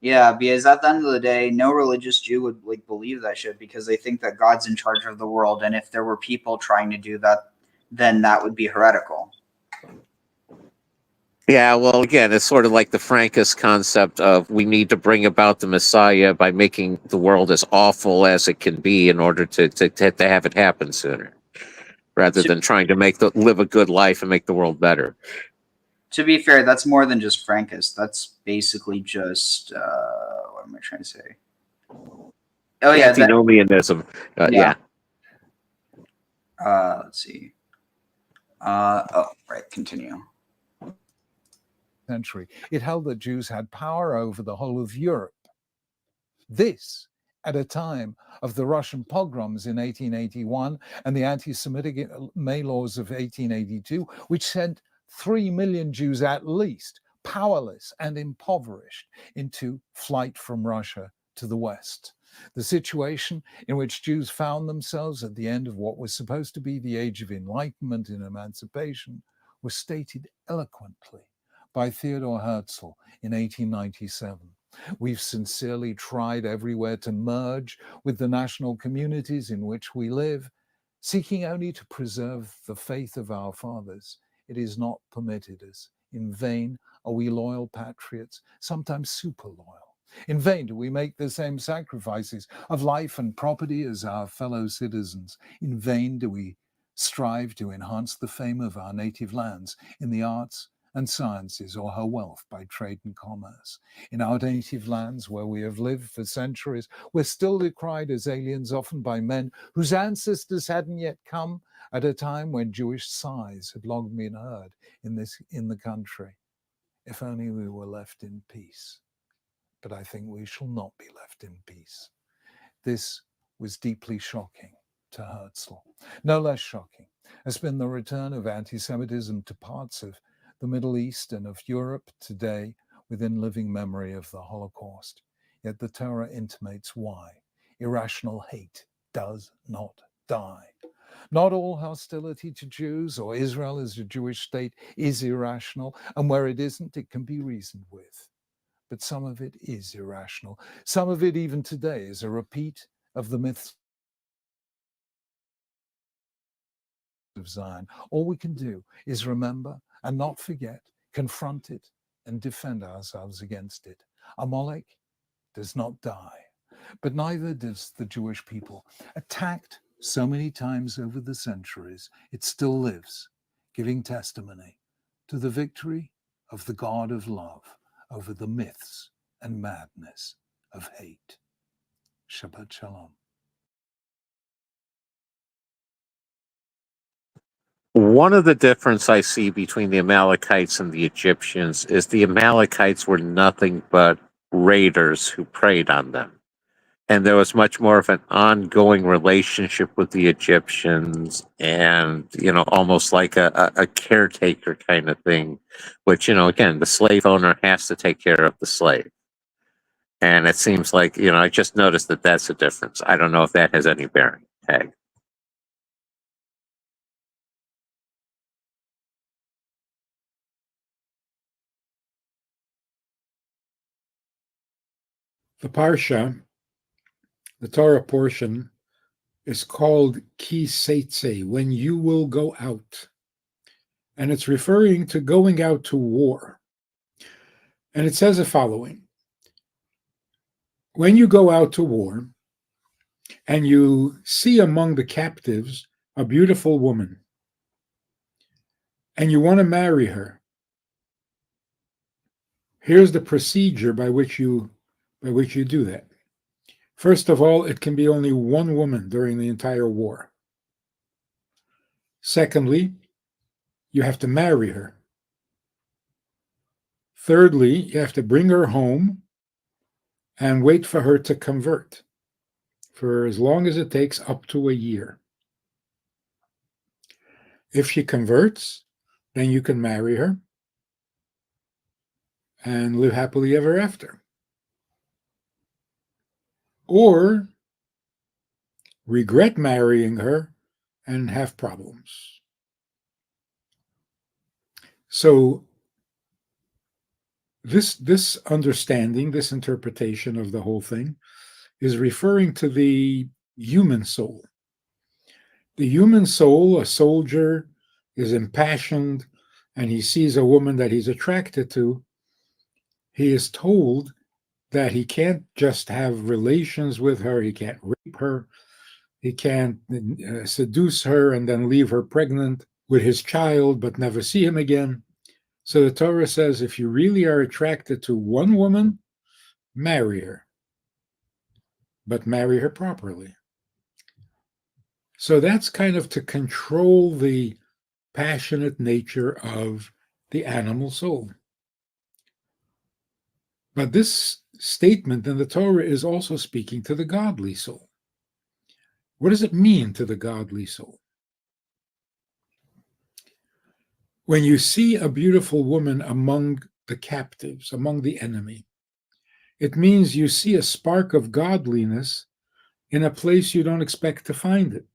Yeah, because at the end of the day, no religious Jew would like believe that shit because they think that God's in charge of the world, and if there were people trying to do that, then that would be heretical. Yeah, well, again, it's sort of like the Frankist concept of we need to bring about the Messiah by making the world as awful as it can be in order to have it happen sooner, rather than trying to live a good life and make the world better. To be fair, that's more than just Frankist. That's basically just what am I trying to say? Oh yeah, antinomianism. Yeah. Let's see. Oh, right. Continue. Century. It held that Jews had power over the whole of Europe. This at a time of the Russian pogroms in 1881 and the anti-Semitic May laws of 1882, which sent 3 million Jews at least, powerless and impoverished, into flight from Russia to the West. The situation in which Jews found themselves at the end of what was supposed to be the age of enlightenment and emancipation was stated eloquently by Theodor Herzl in 1897. We've sincerely tried everywhere to merge with the national communities in which we live, seeking only to preserve the faith of our fathers. It is not permitted us. In vain are we loyal patriots, sometimes super loyal. In vain do we make the same sacrifices of life and property as our fellow citizens. In vain do we strive to enhance the fame of our native lands in the arts and sciences, or her wealth by trade and commerce. In our native lands where we have lived for centuries, we're still decried as aliens, often by men whose ancestors hadn't yet come at a time when Jewish sighs had long been heard in the country. If only we were left in peace. But I think we shall not be left in peace. This was deeply shocking to Herzl. No less shocking has been the return of anti-Semitism to parts of the Middle East and of Europe today within living memory of the Holocaust. Yet the Torah intimates why. Irrational hate does not die. Not all hostility to Jews or Israel as a Jewish state is irrational, and where it isn't, it can be reasoned with. But some of it is irrational. Some of it, even today, is a repeat of the myths of Zion. All we can do is remember and not forget, confront it, and defend ourselves against it. Amalek does not die, but neither does the Jewish people. Attacked so many times over the centuries, it still lives, giving testimony to the victory of the God of love over the myths and madness of hate. Shabbat Shalom. One of the differences I see between the Amalekites and the Egyptians is the Amalekites were nothing but raiders who preyed on them. And there was much more of an ongoing relationship with the Egyptians and, almost like a caretaker kind of thing, which, again, the slave owner has to take care of the slave. And it seems like, I just noticed that that's a difference. I don't know if that has any bearing. Tag. The Parsha, the Torah portion, is called Ki-Teitzei, when you will go out. And it's referring to going out to war. And it says the following: when you go out to war and you see among the captives a beautiful woman and you want to marry her, here's the procedure by which you do that. First of all, it can be only one woman during the entire war. Secondly, you have to marry her. Thirdly, you have to bring her home and wait for her to convert for as long as it takes, up to a year. If she converts, then you can marry her. and live happily ever after. Or regret marrying her and have problems. So this understanding, this interpretation of the whole thing is referring to the human soul. The human soul, a soldier, is impassioned and he sees a woman that he's attracted to. He is told that he can't just have relations with her, he can't rape her, he can't seduce her and then leave her pregnant with his child but never see him again. So the Torah says, if you really are attracted to one woman, marry her, but marry her properly. So that's kind of to control the passionate nature of the animal soul. But this statement in the Torah is also speaking to the godly soul. What does it mean to the godly soul? When you see a beautiful woman among the captives, among the enemy, it means you see a spark of godliness in a place you don't expect to find it,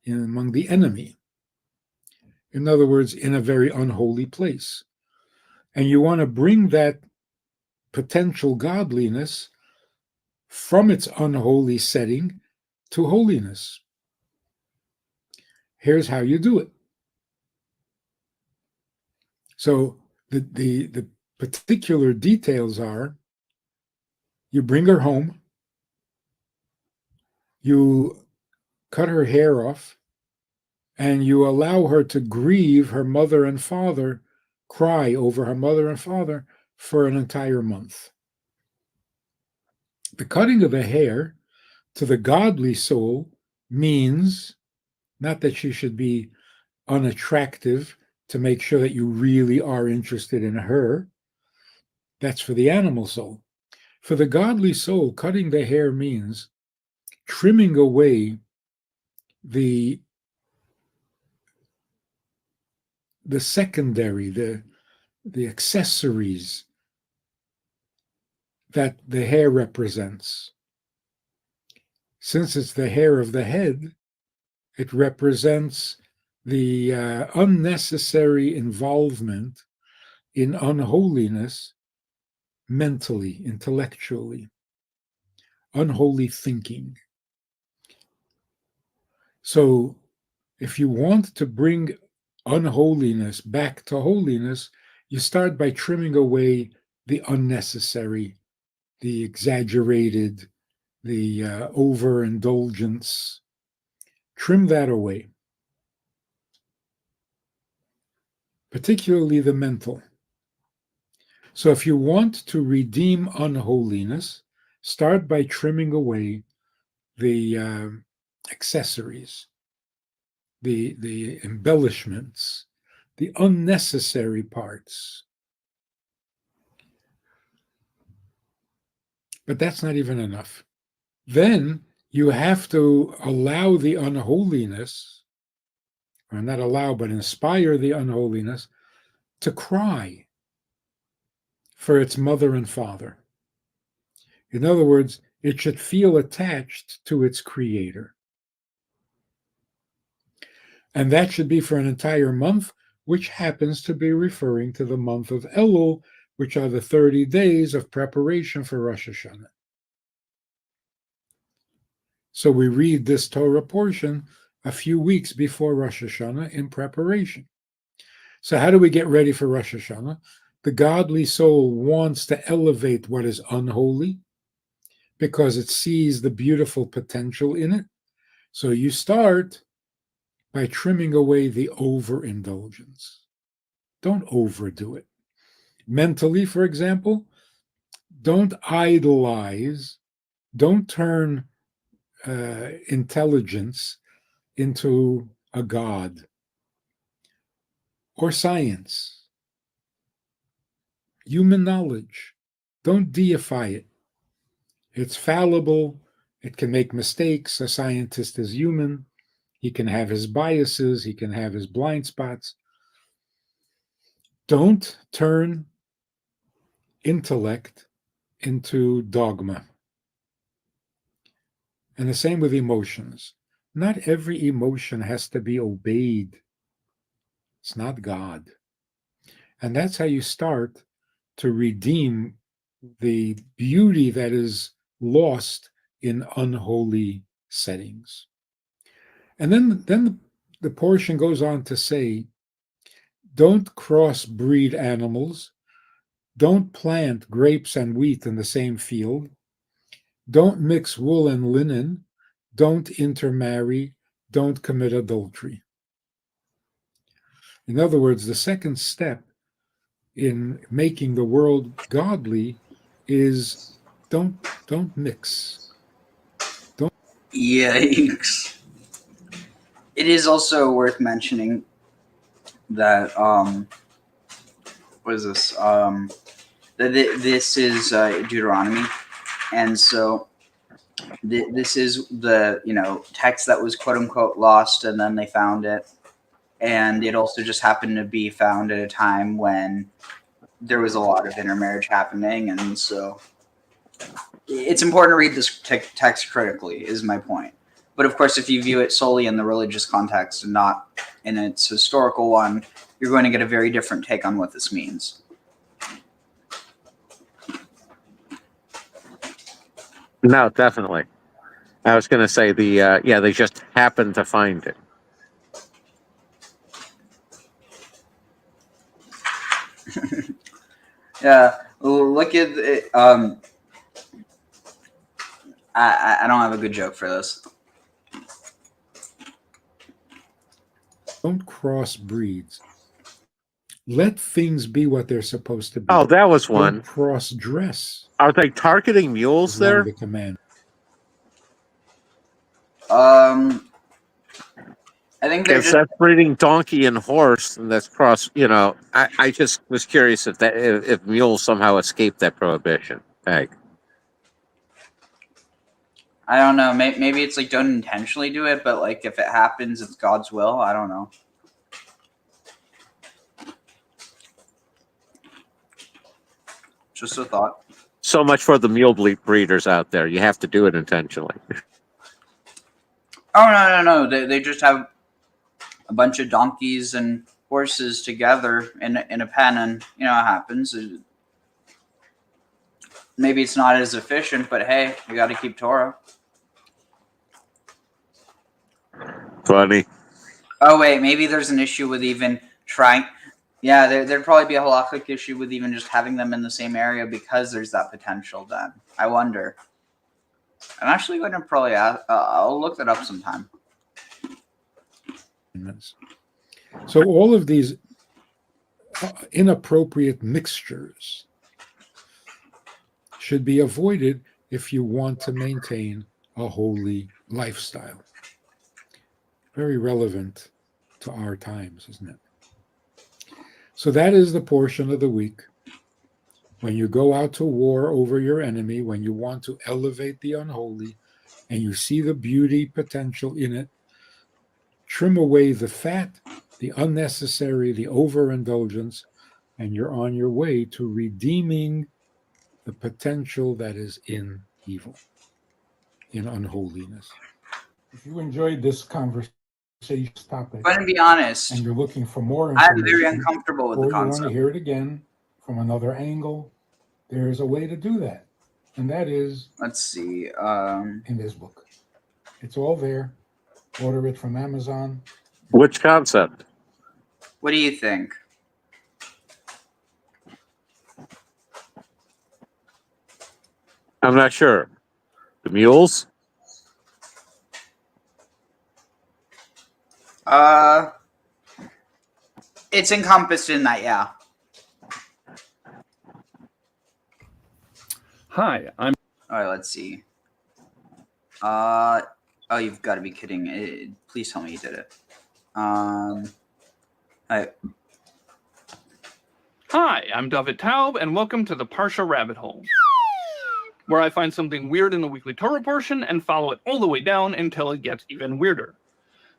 among the enemy. In other words, in a very unholy place. And you want to bring that potential godliness from its unholy setting to holiness. Here's how you do it. So the particular details are, you bring her home, you cut her hair off, and you allow her to grieve her mother and father, cry over her mother and father for an entire month. The cutting of the hair to the godly soul means not that she should be unattractive to make sure that you really are interested in her. That's for the animal soul. For the godly soul, cutting the hair means trimming away the secondary, the accessories that the hair represents. Since it's the hair of the head, it represents the unnecessary involvement in unholiness mentally, intellectually, unholy thinking. So if you want to bring unholiness back to holiness, you start by trimming away the unnecessary, the exaggerated, the overindulgence. Trim that away. Particularly the mental. So if you want to redeem unholiness, start by trimming away the accessories, the embellishments, the unnecessary parts. But that's not even enough. Then you have to allow the unholiness, or not allow, but inspire the unholiness to cry for its mother and father. In other words, it should feel attached to its creator. And that should be for an entire month, which happens to be referring to the month of Elul, which are the 30 days of preparation for Rosh Hashanah. So we read this Torah portion a few weeks before Rosh Hashanah in preparation. So how do we get ready for Rosh Hashanah? The godly soul wants to elevate what is unholy because it sees the beautiful potential in it. So you start by trimming away the overindulgence. Don't overdo it. Mentally, for example, don't idolize, don't turn intelligence into a god or science. Human knowledge. Don't deify it. It's fallible. It can make mistakes. A scientist is human. He can have his biases. He can have his blind spots. Don't turn intellect into dogma. And the same with emotions. Not every emotion has to be obeyed. It's not God. And that's how you start to redeem the beauty that is lost in unholy settings. And then the portion goes on to say, don't crossbreed animals, don't plant grapes and wheat in the same field, don't mix wool and linen, don't intermarry, don't commit adultery. In other words, the second step in making the world godly is don't mix. Yikes. It is also worth mentioning that what is this? This is Deuteronomy, and so this is the text that was quote unquote lost, and then they found it, and it also just happened to be found at a time when there was a lot of intermarriage happening, and so it's important to read this text critically, is my point. But of course, if you view it solely in the religious context and not in its historical one, you're going to get a very different take on what this means. No, definitely. I was going to say they just happened to find it. Yeah, look at it. I don't have a good joke for this. Don't crossbreed. Let things be what they're supposed to be. Oh, that was one. Don't cross-dress. Are they targeting mules there? The command. I think they're If that's breeding donkey and horse, and that's cross. I just was curious if mules somehow escaped that prohibition. Thanks. I don't know. Maybe it's like don't intentionally do it, but like if it happens, it's God's will. I don't know. Just a thought. So much for the mule breeders out there. You have to do it intentionally. Oh no! They just have a bunch of donkeys and horses together in a pen, and it happens. Maybe it's not as efficient, but hey, we got to keep Torah. Funny. Oh wait, maybe there's an issue with even trying. Yeah, there'd probably be a halakhic issue with even just having them in the same area because there's that potential. Then I wonder. I'm actually going to probably I'll look that up sometime. So all of these inappropriate mixtures should be avoided if you want to maintain a holy lifestyle. Very relevant to our times, isn't it? So that is the portion of the week. When you go out to war over your enemy, when you want to elevate the unholy, and you see the beauty potential in it, trim away the fat, the unnecessary, the overindulgence, and you're on your way to redeeming the potential that is in evil, in unholiness. If you enjoyed this conversation topic, But to be honest, and you're looking for more I'm information, very uncomfortable with the or you want concept. to hear it again from another angle, there's a way to do that. And that is, let's see, in this book. It's all there. Order it from Amazon. Which concept? What do you think? I'm not sure. The mules? It's encompassed in that, yeah. Hi, I'm. All right, let's see. Oh, you've got to be kidding! Please tell me you did it. Hi. Hi, I'm 𝐤�𝐉-𝐷𝐀, and welcome to the Parsha Rabbit Hole, where I find something weird in the weekly Torah portion and follow it all the way down until it gets even weirder.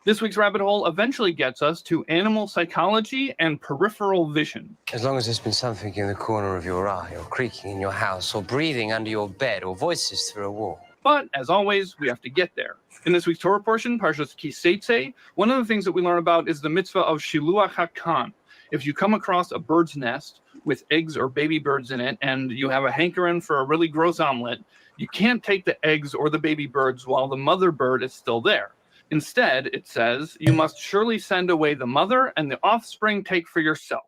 This week's rabbit hole eventually gets us to animal psychology and peripheral vision. As long as there's been something in the corner of your eye, or creaking in your house, or breathing under your bed, or voices through a wall. But, as always, we have to get there. In this week's Torah portion, Parshah Ki Teitzei, one of the things that we learn about is the mitzvah of shiluach hakan. If you come across a bird's nest with eggs or baby birds in it, and you have a hankering for a really gross omelet, you can't take the eggs or the baby birds while the mother bird is still there. Instead, it says, you must surely send away the mother and the offspring take for yourself,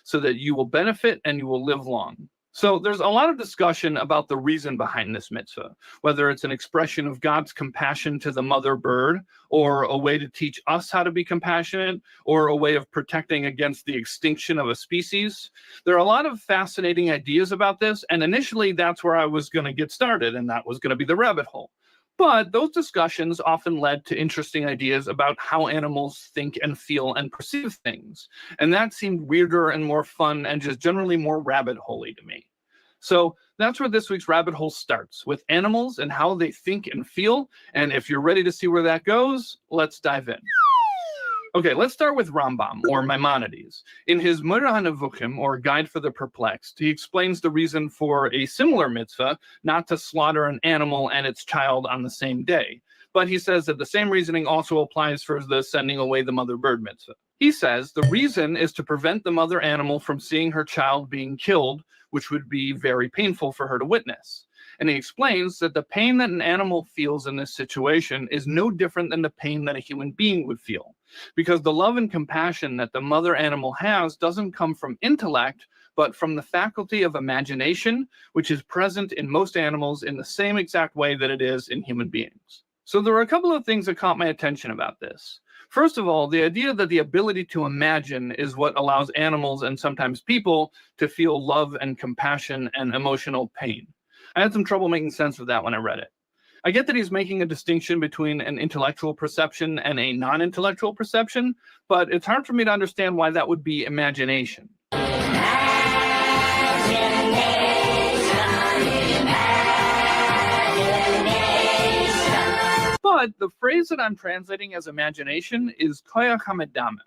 so that you will benefit and you will live long. So there's a lot of discussion about the reason behind this mitzvah, whether it's an expression of God's compassion to the mother bird, or a way to teach us how to be compassionate, or a way of protecting against the extinction of a species. There are a lot of fascinating ideas about this, and initially that's where I was going to get started, and that was going to be the rabbit hole. But those discussions often led to interesting ideas about how animals think and feel and perceive things. And that seemed weirder and more fun and just generally more rabbit hole-y to me. So that's where this week's rabbit hole starts, with animals and how they think and feel. And if you're ready to see where that goes, let's dive in. Okay, let's start with Rambam, or Maimonides. In his Moreh HaNevuchim, or Guide for the Perplexed, he explains the reason for a similar mitzvah, not to slaughter an animal and its child on the same day. But he says that the same reasoning also applies for the sending away the mother bird mitzvah. He says the reason is to prevent the mother animal from seeing her child being killed, which would be very painful for her to witness. And he explains that the pain that an animal feels in this situation is no different than the pain that a human being would feel, because the love and compassion that the mother animal has doesn't come from intellect, but from the faculty of imagination, which is present in most animals in the same exact way that it is in human beings. So there are a couple of things that caught my attention about this. First of all, the idea that the ability to imagine is what allows animals and sometimes people to feel love and compassion and emotional pain. I had some trouble making sense of that when I read it. I get that he's making a distinction between an intellectual perception and a non-intellectual perception, but it's hard for me to understand why that would be imagination. But the phrase that I'm translating as imagination is koyach hamedame,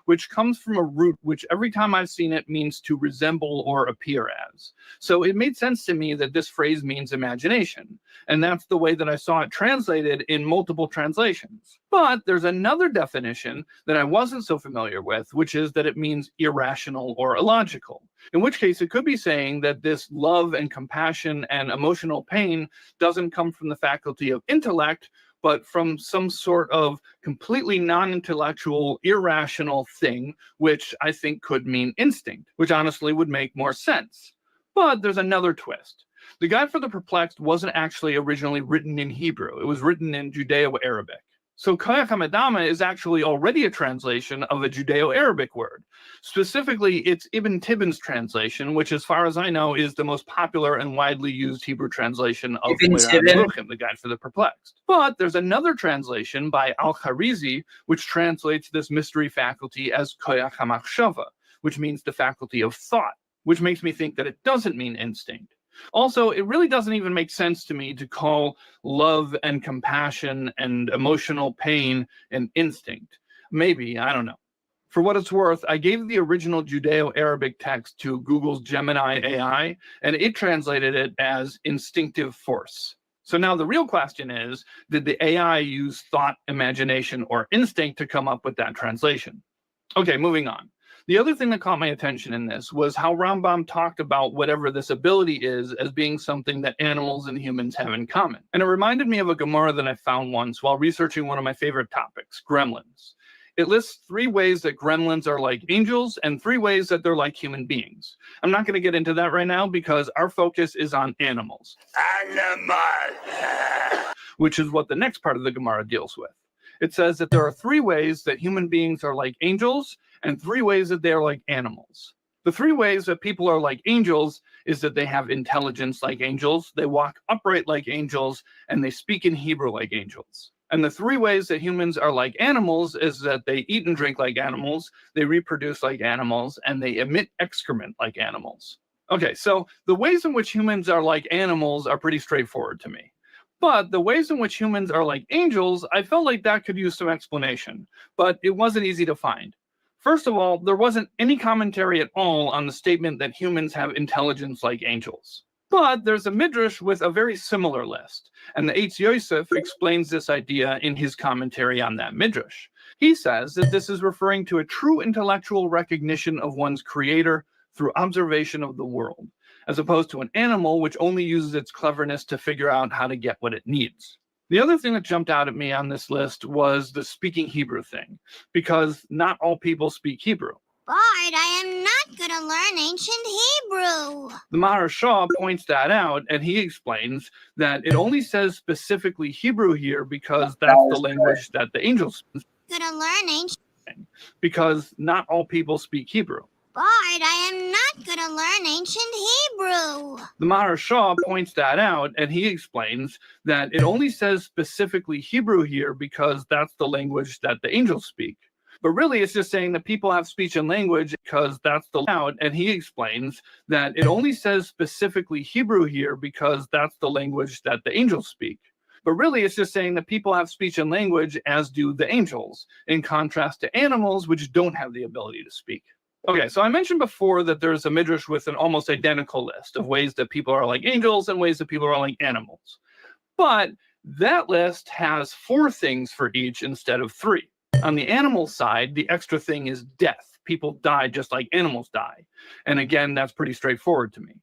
which comes from a root which every time I've seen it means to resemble or appear as. So it made sense to me that this phrase means imagination, and that's the way that I saw it translated in multiple translations. But there's another definition that I wasn't so familiar with, which is that it means irrational or illogical, in which case it could be saying that this love and compassion and emotional pain doesn't come from the faculty of intellect, but from some sort of completely non-intellectual, irrational thing, which I think could mean instinct, which honestly would make more sense. But there's another twist. The Guide for the Perplexed wasn't actually originally written in Hebrew. It was written in Judeo-Arabic. So koyach hamedame is actually already a translation of a Judeo-Arabic word. Specifically, it's Ibn Tibbon's translation, which as far as I know is the most popular and widely used Hebrew translation of Moreh HaNevuchim, the Guide for the Perplexed. But there's another translation by Al-Kharizi, which translates this mystery faculty as koyach hamachshava, which means the faculty of thought, which makes me think that it doesn't mean instinct. Also, it really doesn't even make sense to me to call love and compassion and emotional pain an instinct. Maybe, I don't know. For what it's worth, I gave the original Judeo-Arabic text to Google's Gemini AI, and it translated it as instinctive force. So now the real question is, did the AI use thought, imagination, or instinct to come up with that translation? Okay, moving on. The other thing that caught my attention in this was how Rambam talked about whatever this ability is as being something that animals and humans have in common. And it reminded me of a Gemara that I found once while researching one of my favorite topics, gremlins. It lists 3 ways that gremlins are like angels and 3 ways that they're like human beings. I'm not going to get into that right now because our focus is on animals. Animal! Which is what the next part of the Gemara deals with. It says that there are 3 ways that human beings are like angels and 3 ways that they are like animals. The 3 ways that people are like angels is that they have intelligence like angels, they walk upright like angels, and they speak in Hebrew like angels. And the 3 ways that humans are like animals is that they eat and drink like animals, they reproduce like animals, and they emit excrement like animals. Okay, so the ways in which humans are like animals are pretty straightforward to me. But the ways in which humans are like angels, I felt like that could use some explanation, but it wasn't easy to find. First of all, there wasn't any commentary at all on the statement that humans have intelligence like angels. But there's a midrash with a very similar list, and the Eitz Yosef explains this idea in his commentary on that midrash. He says that this is referring to a true intellectual recognition of one's creator through observation of the world, as opposed to an animal which only uses its cleverness to figure out how to get what it needs. The other thing that jumped out at me on this list was the speaking Hebrew thing, because not all people speak Hebrew. Bart, I am not going to learn ancient Hebrew. The Maharsha points that out, and he explains that it only says specifically Hebrew here because that's the language that the angels speak. Going to learn ancient. Because not all people speak Hebrew. Bart, I am not going to learn ancient Hebrew. The Maharsha points that out, and he explains that it only says specifically Hebrew here because that's the language that the angels speak. But really, it's just saying that people have speech and language because that's the out, and he explains that it only says specifically Hebrew here because that's the language that the angels speak. But really, it's just saying that people have speech and language, as do the angels, in contrast to animals which don't have the ability to speak. Okay, so I mentioned before that there's a midrash with an almost identical list of ways that people are like angels and ways that people are like animals. But that list has 4 things for each instead of 3. On the animal side, the extra thing is death. People die just like animals die. And again, that's pretty straightforward to me.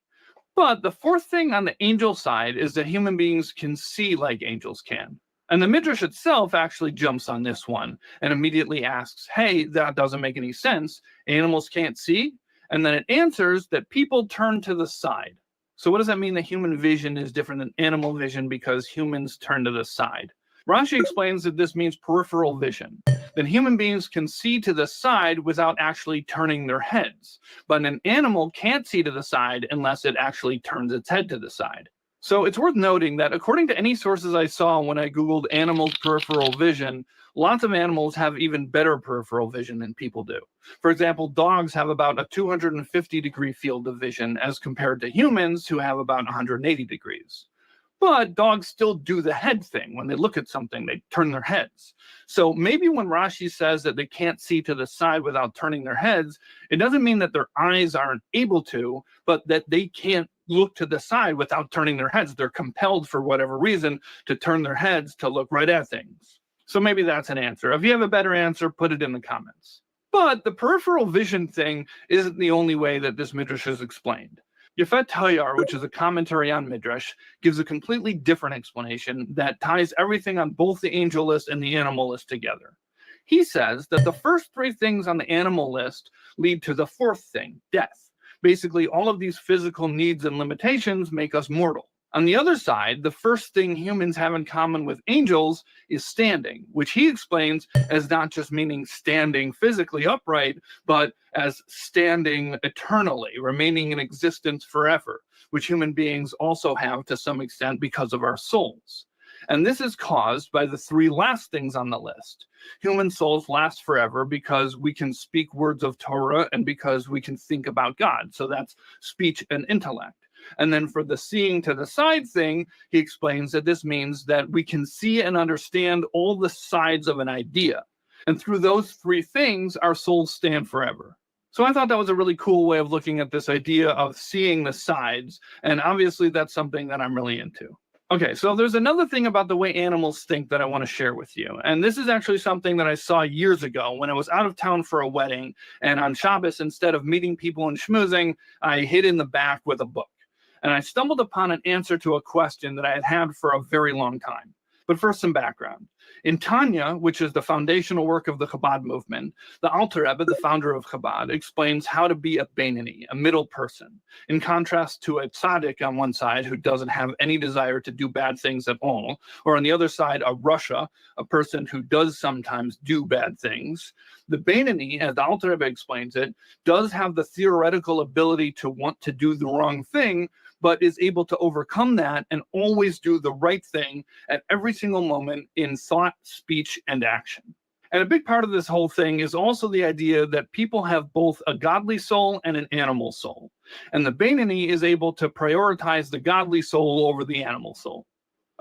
But the 4th thing on the angel side is that human beings can see like angels can. And the midrash itself actually jumps on this one and immediately asks, hey, that doesn't make any sense. Animals can't see? And then it answers that people turn to the side. So what does that mean that human vision is different than animal vision because humans turn to the side? Rashi explains that this means peripheral vision, that human beings can see to the side without actually turning their heads, but an animal can't see to the side unless it actually turns its head to the side. So it's worth noting that according to any sources I saw when I Googled animals' peripheral vision, lots of animals have even better peripheral vision than people do. For example, dogs have about a 250-degree field of vision as compared to humans who have about 180 degrees. But dogs still do the head thing. When they look at something, they turn their heads. So maybe when Rashi says that they can't see to the side without turning their heads, it doesn't mean that their eyes aren't able to, but that they can't look to the side without turning their heads. They're compelled for whatever reason to turn their heads to look right at things. So maybe that's an answer. If you have a better answer, put it in the comments. But the peripheral vision thing isn't the only way that this midrash is explained. Yifat, which is a commentary on midrash, gives a completely different explanation that ties everything on both the angel list and the animal list together. He says that the first 3 things on the animal list lead to the 4th thing, death. Basically, all of these physical needs and limitations make us mortal. On the other side, the first thing humans have in common with angels is standing, which he explains as not just meaning standing physically upright, but as standing eternally, remaining in existence forever, which human beings also have to some extent because of our souls. And this is caused by the 3 last things on the list. Human souls last forever because we can speak words of Torah and because we can think about God. So that's speech and intellect. And then for the seeing to the side thing, he explains that this means that we can see and understand all the sides of an idea. And through those 3 things, our souls stand forever. So I thought that was a really cool way of looking at this idea of seeing the sides. And obviously that's something that I'm really into. Okay, so there's another thing about the way animals think that I want to share with you. And this is actually something that I saw years ago when I was out of town for a wedding. And on Shabbos, instead of meeting people and schmoozing, I hid in the back with a book. And I stumbled upon an answer to a question that I had had for a very long time. But first, some background. In Tanya, which is the foundational work of the Chabad movement, the Alter Rebbe, the founder of Chabad, explains how to be a Beinoni, a middle person, in contrast to a tzaddik on one side who doesn't have any desire to do bad things at all, or on the other side, a Rasha, a person who does sometimes do bad things. The Beinoni, as the Alter Rebbe explains it, does have the theoretical ability to want to do the wrong thing, but is able to overcome that and always do the right thing at every single moment in thought, speech, and action. And a big part of this whole thing is also the idea that people have both a godly soul and an animal soul. And the Beinoni is able to prioritize the godly soul over the animal soul.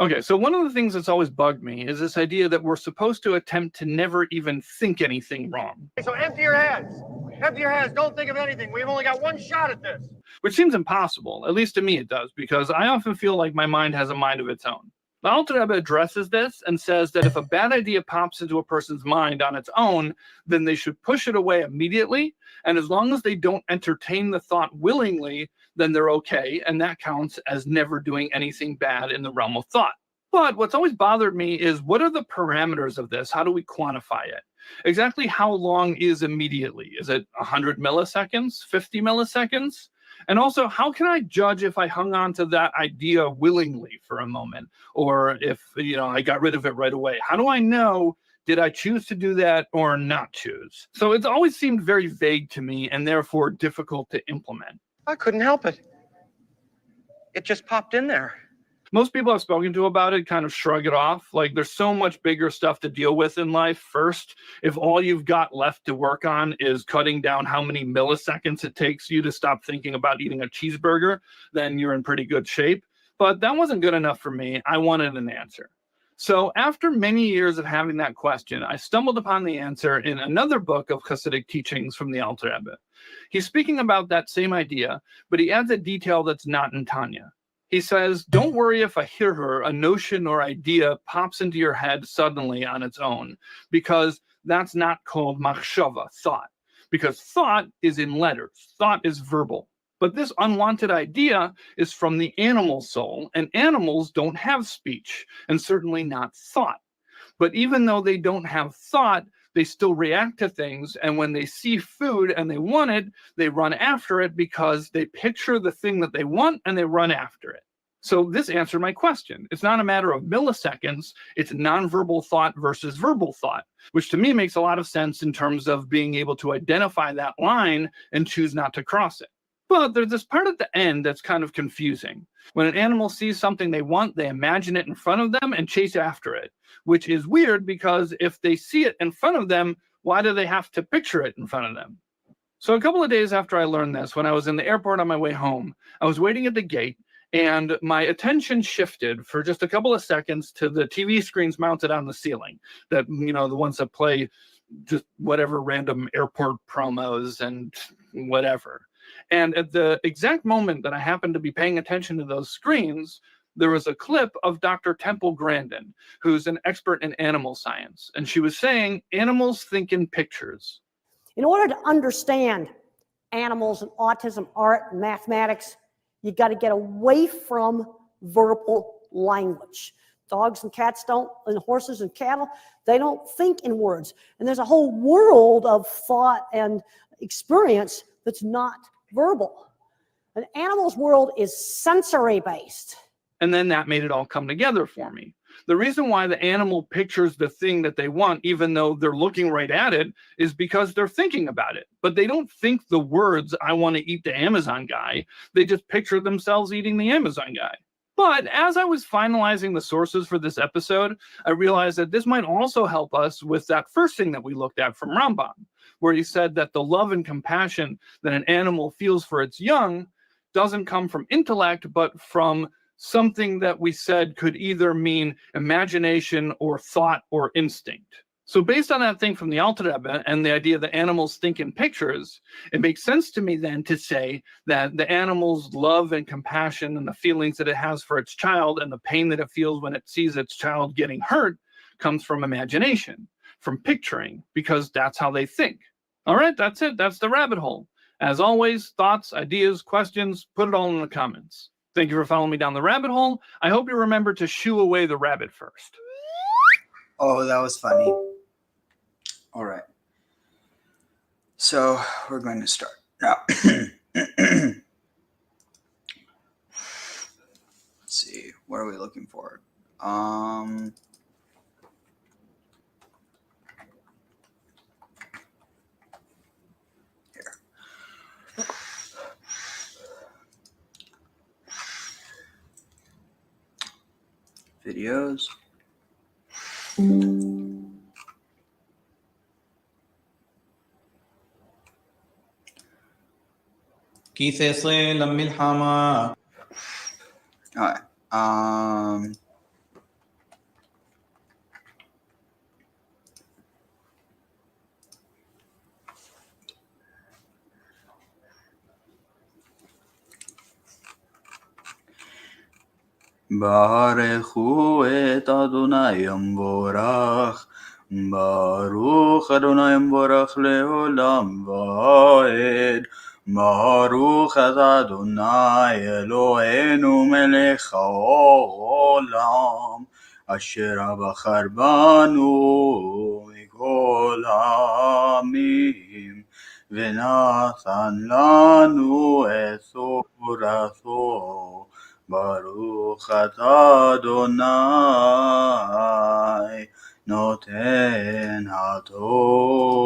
Okay, so one of the things that's always bugged me is this idea that we're supposed to attempt to never even think anything wrong. So empty your heads. Empty your heads. Don't think of anything. We've only got one shot at this. Which seems impossible, at least to me it does, because I often feel like my mind has a mind of its own. The Alter Rebbe addresses this and says that if a bad idea pops into a person's mind on its own, then they should push it away immediately, and as long as they don't entertain the thought willingly, then they're okay, and that counts as never doing anything bad in the realm of thought. But what's always bothered me is, what are the parameters of this? How do we quantify it? Exactly how long is immediately? Is it 100 milliseconds, 50 milliseconds? And also, how can I judge if I hung on to that idea willingly for a moment, or if, I got rid of it right away? How do I know, did I choose to do that or not choose? So it's always seemed very vague to me and therefore difficult to implement. I couldn't help it. It just popped in there. Most people I've spoken to about it kind of shrug it off. Like, there's so much bigger stuff to deal with in life first. If all you've got left to work on is cutting down how many milliseconds it takes you to stop thinking about eating a cheeseburger, then you're in pretty good shape. But that wasn't good enough for me. I wanted an answer. So after many years of having that question, I stumbled upon the answer in another book of Hasidic teachings from the Alter Rebbe. He's speaking about that same idea, but he adds a detail that's not in Tanya. He says, don't worry if a hirhur, a notion or idea, pops into your head suddenly on its own, because that's not called machshava, thought, because thought is in letters, thought is verbal. But this unwanted idea is from the animal soul, and animals don't have speech, and certainly not thought. But even though they don't have thought, they still react to things, and when they see food and they want it, they run after it because they picture the thing that they want and they run after it. So this answered my question. It's not a matter of milliseconds, it's nonverbal thought versus verbal thought, which to me makes a lot of sense in terms of being able to identify that line and choose not to cross it. But there's this part at the end that's kind of confusing. When an animal sees something they want, they imagine it in front of them and chase after it, which is weird because if they see it in front of them, why do they have to picture it in front of them? So a couple of days after I learned this, when I was in the airport on my way home, I was waiting at the gate and my attention shifted for just a couple of seconds to the TV screens mounted on the ceiling, that, the ones that play just whatever random airport promos and whatever. And at the exact moment that I happened to be paying attention to those screens, there was a clip of Dr. Temple Grandin, who's an expert in animal science. And she was saying, animals think in pictures. In order to understand animals and autism, art, and mathematics, you got to get away from verbal language. Dogs and cats don't, and horses and cattle, they don't think in words. And there's a whole world of thought and experience that's not verbal. An animal's world is sensory-based. And then that made it all come together for me. The reason why the animal pictures the thing that they want, even though they're looking right at it, is because they're thinking about it. But they don't think the words, I want to eat the Amazon guy. They just picture themselves eating the Amazon guy. But as I was finalizing the sources for this episode, I realized that this might also help us with that first thing that we looked at from Rambam, where he said that the love and compassion that an animal feels for its young doesn't come from intellect, but from something that we said could either mean imagination or thought or instinct. So based on that thing from the Alter Rebbe and the idea that animals think in pictures, it makes sense to me then to say that the animal's love and compassion and the feelings that it has for its child and the pain that it feels when it sees its child getting hurt comes from imagination, from picturing, because that's how they think. All right, that's it. That's the rabbit hole. As always, thoughts, ideas, questions, put it all in the comments. Thank you for following me down the rabbit hole. I hope you remember to shoo away the rabbit first. Oh, that was funny. All right. So we're going to start now. Let's see. What are we looking for? Here. Videos. כי-תצא למלחמה. All right. ברכו את אדוני המבורך, ברוך אדוני המבורך לעולם ועד. ברוך אתה אדוני אלוהינו מלך העולם, אשר בחר בנו מכל העמים, ונתן לנו את תורתו. ברוך אתה אדוני נותן התורה.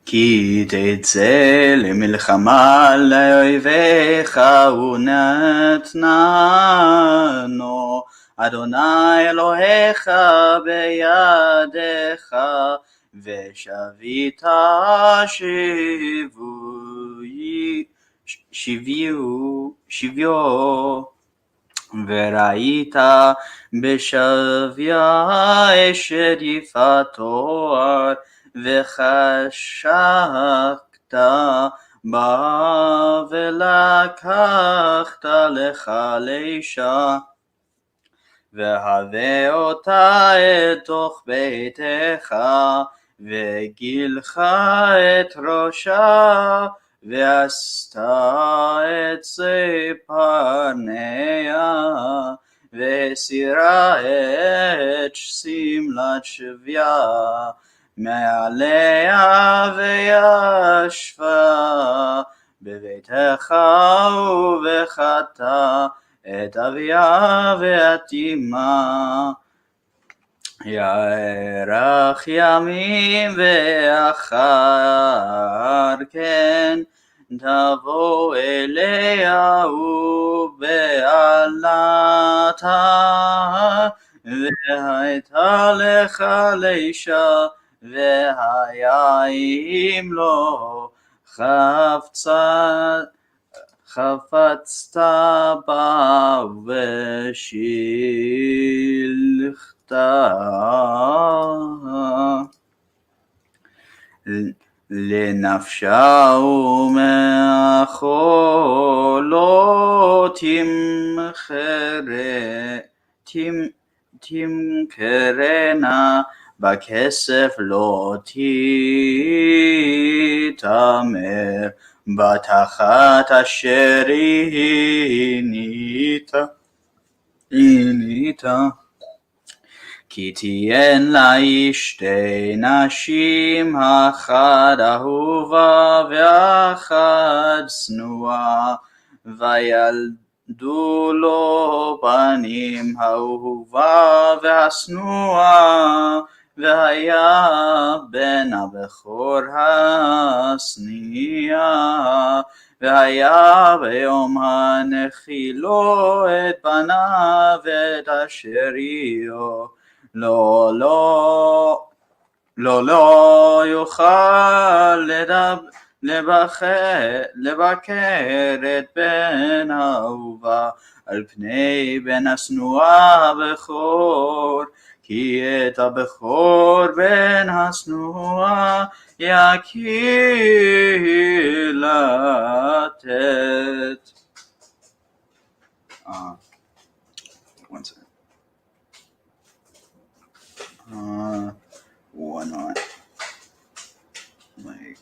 כי תצא למלחמה לאויביך ונתננו אדוני אלוהיך בידך, ושבית שביו, וראית בשביה אשת יפת תואר, וחשקת בה ולקחת לך לאישה, והבא אותה אל תוך ביתך, וגילך את ראשה, ועשתה את פניה, והסירה את שמלת שבייה מעליה, וישבה בביתך, ובכתה את אביה ואת אמה. יארך ימים, ואחר כן תבוא אליה ובעלתה, והייתה לך לאישה, והיה אם לא חפצת בה ושילחתה לנפשה, ומאחור לא תמכרנה, בכסף לא תתעמר, בתחת אשר עינית. כי תהיין לה שתי נשים, אחת אהובה ואחת שנואה, וילדו לו בנים, האהובה והשנואה, והיה בן הבכור השנייה, והיה ביום הנחילו את בניו את אשריו, לא יוכל לבקר את בן האהובה על פני בן השנואה הבכור, כי את הבכור בן השנואה יקיר לתת. One second. One on. Like.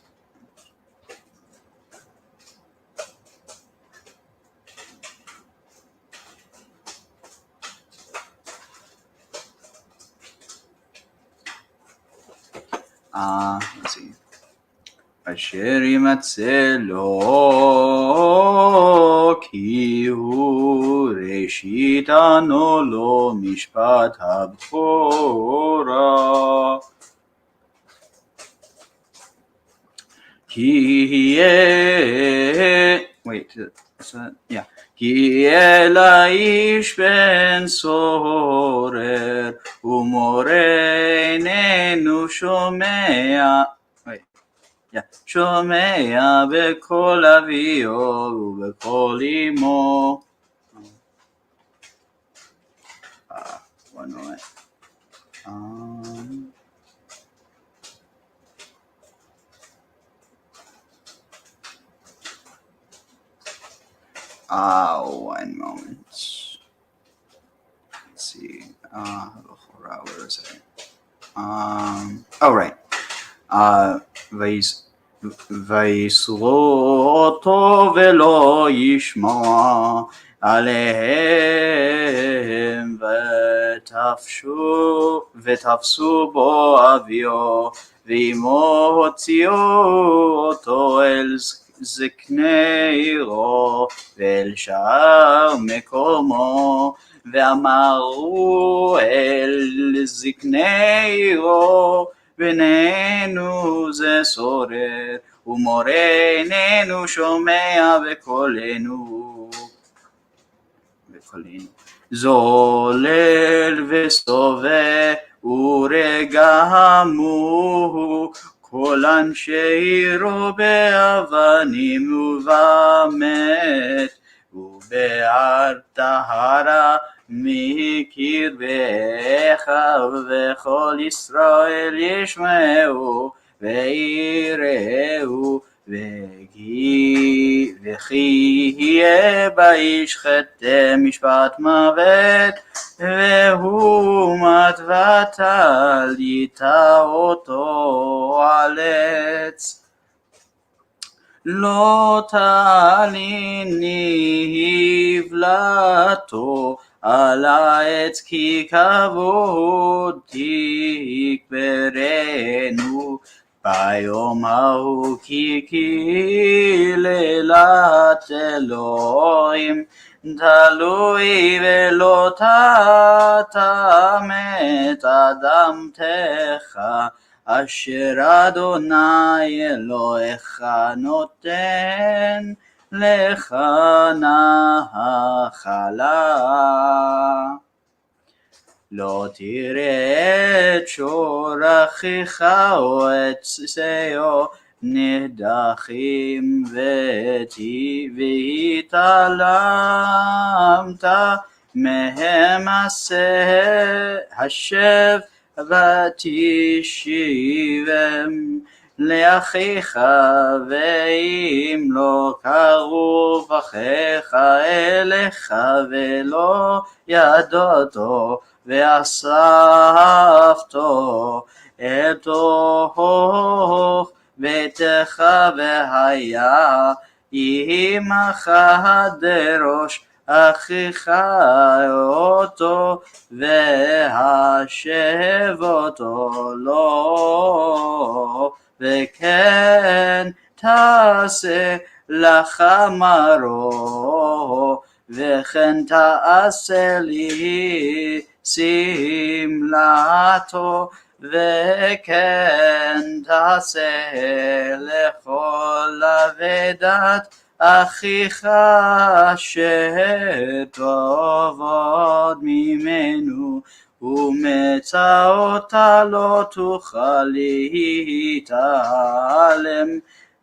Let's see. אשר ימצא לו כי הוא ראשית ענו לו משפט הבכורה, כי יהיה לאיש בן סורר, ומורה איננו שומע בקול אביו ובקול אמו. One moment. One moment. Let's see. Where is it? Right. ויסרו אותו ולא ישמע עליהם ותפסו בו אביו ואמו הוציאו אותו אל זקני עירו ואל שער מקומו ואמרו אל זקני עירו בנינו זה סורר ומורה איננו שומע בקולנו זולל וסובב ורגמו כל אנשי עירו באבנים ובמת ובער טהרה מקרבך וכל ישראל ישמעו ויראו וכי יהיה באיש חטא משפט מוות והוא מת ותל ייטע אותו על עץ לא תליני נבלתו על העץ כי כבוד תקברנו ביום ההוא כי קללת אלוהים תלוי ולא תטמא אדמתך אשר אדוני אלוהיך נותן לך נחלה. לא תראה את שור אחיך או את שאו נדחים והתעלמת מהם השב ותשיבם לאחיך ואם לא קרוב אחיך אליך ולא ידעתו ואספתו אל תוך ביתך והיה עמך דרוש אחיך אותו והשב אותו לו וכן תעשה לך מרו וכן תעשה לי שמלתו וכן תעשה לכל אבדת אחיך שתעבוד ממנו ומצאותה לא תוכל להתעלם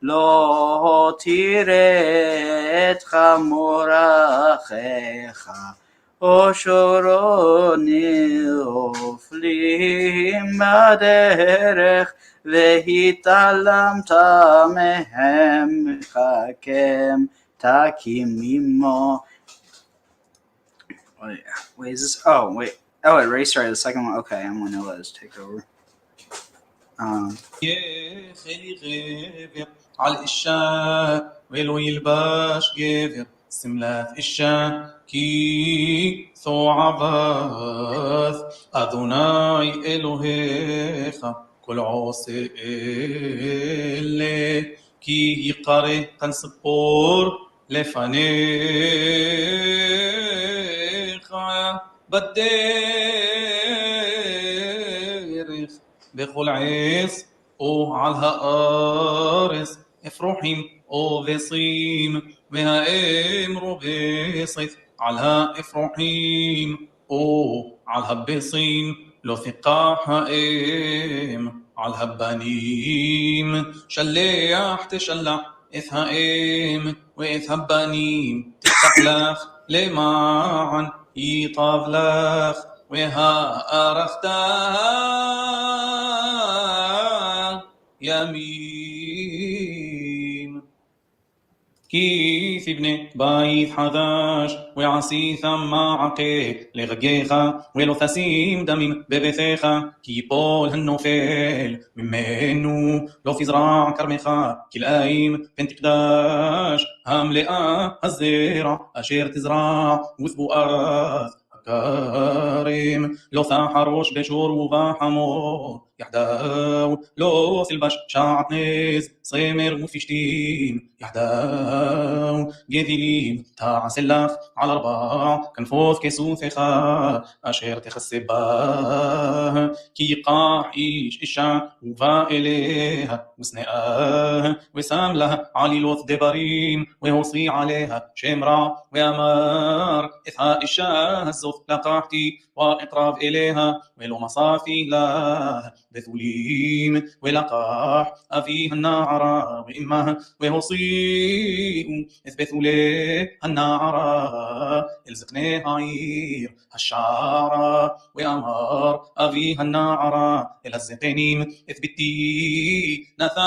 לא תראה את חמור אחיך או שורו נופלים בדרך והתעלמת מהם חכם תקים עמו. Wait, is this? Oh, wait. Oh, it already started the second one. Okay, I'm gonna let us take over. על אישה ולא ילבש גבר שמלת אישה כי צועבך אדוני אלוהיך כל עושה אלה כי יקרא כאן ספור לפניך בדרך בכל עץ או על הארץ אפרוחים או בשים והאם רובסת על האפרוחים או על הבשים לא תיקח האם על הבנים שלח תשלח את האם ואת הבנים תפתח לך למען ייטב לך והארכת ימים. כי תבנה בית חדש, ועשיתם מעקה לגגיך, ולא תשים דמים בביתך, כי ייפול הנופל ממנו, לא תזרע כרמך, כלאיים פן תקדש, המלאה הזרע אשר תזרע, ותבואת הכרם, לא תחרוש בשור ובחמור יחדיו, לא תלבש שעטנז, צמר ופשתים יחדיו, גדילים תעשה לך על 4 כנפות כסותך, אשר תכסה בה, כי ייקח איש אישה ובא אליה ושנאה, ושם לה עלילות דברים, והוציא עליה שם רע, ואמר את האישה הזאת לקחתי ואקרב אליה, ולא מצאתי לה בתולים, ולקח אבי הנערה ואמה, והוציאו את בתולי הנערה אל זקני העיר השערה, ואמר אבי הנערה אל הזקנים, את ביתי נתתי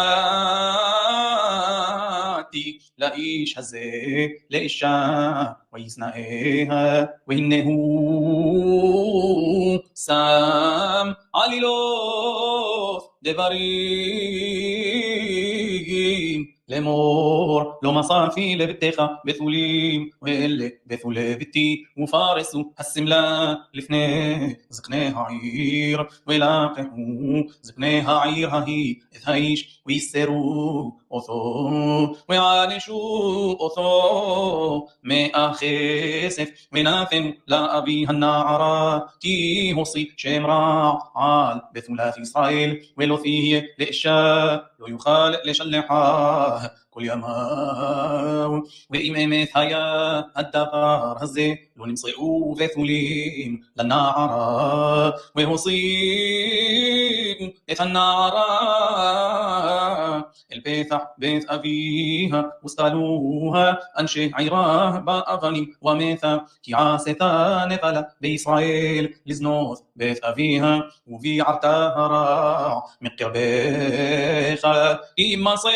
לאיש הזה לאישה, וישנאיה, והנה הוא שם עלילות דברים, לאמור לא מצאתי לביתך בתולים, ואלה בתולי ביתי, ופרסו השמלה לפני זקני העיר, ולקחו זקני העיר ההיא את האיש, ויסרו אותו, ויענשו אותו 100 כסף, ונתנו לאבי הנערה, כי הוציא שם רע על בתולת ישראל, ולא תהיה לאישה, לא יוכל לשלחה כל ימיו. ואם אמת היה הדבר הזה, לא נמצאו בתולים לנערה, והוציאו את הנערה אל פתח בית אביה, וסקלוה אנשי עירה באבנים, ומתה, כי עשתה נבלה בישראל לזנות בית אביה, וביערתה הרע מקרבך, כי מצא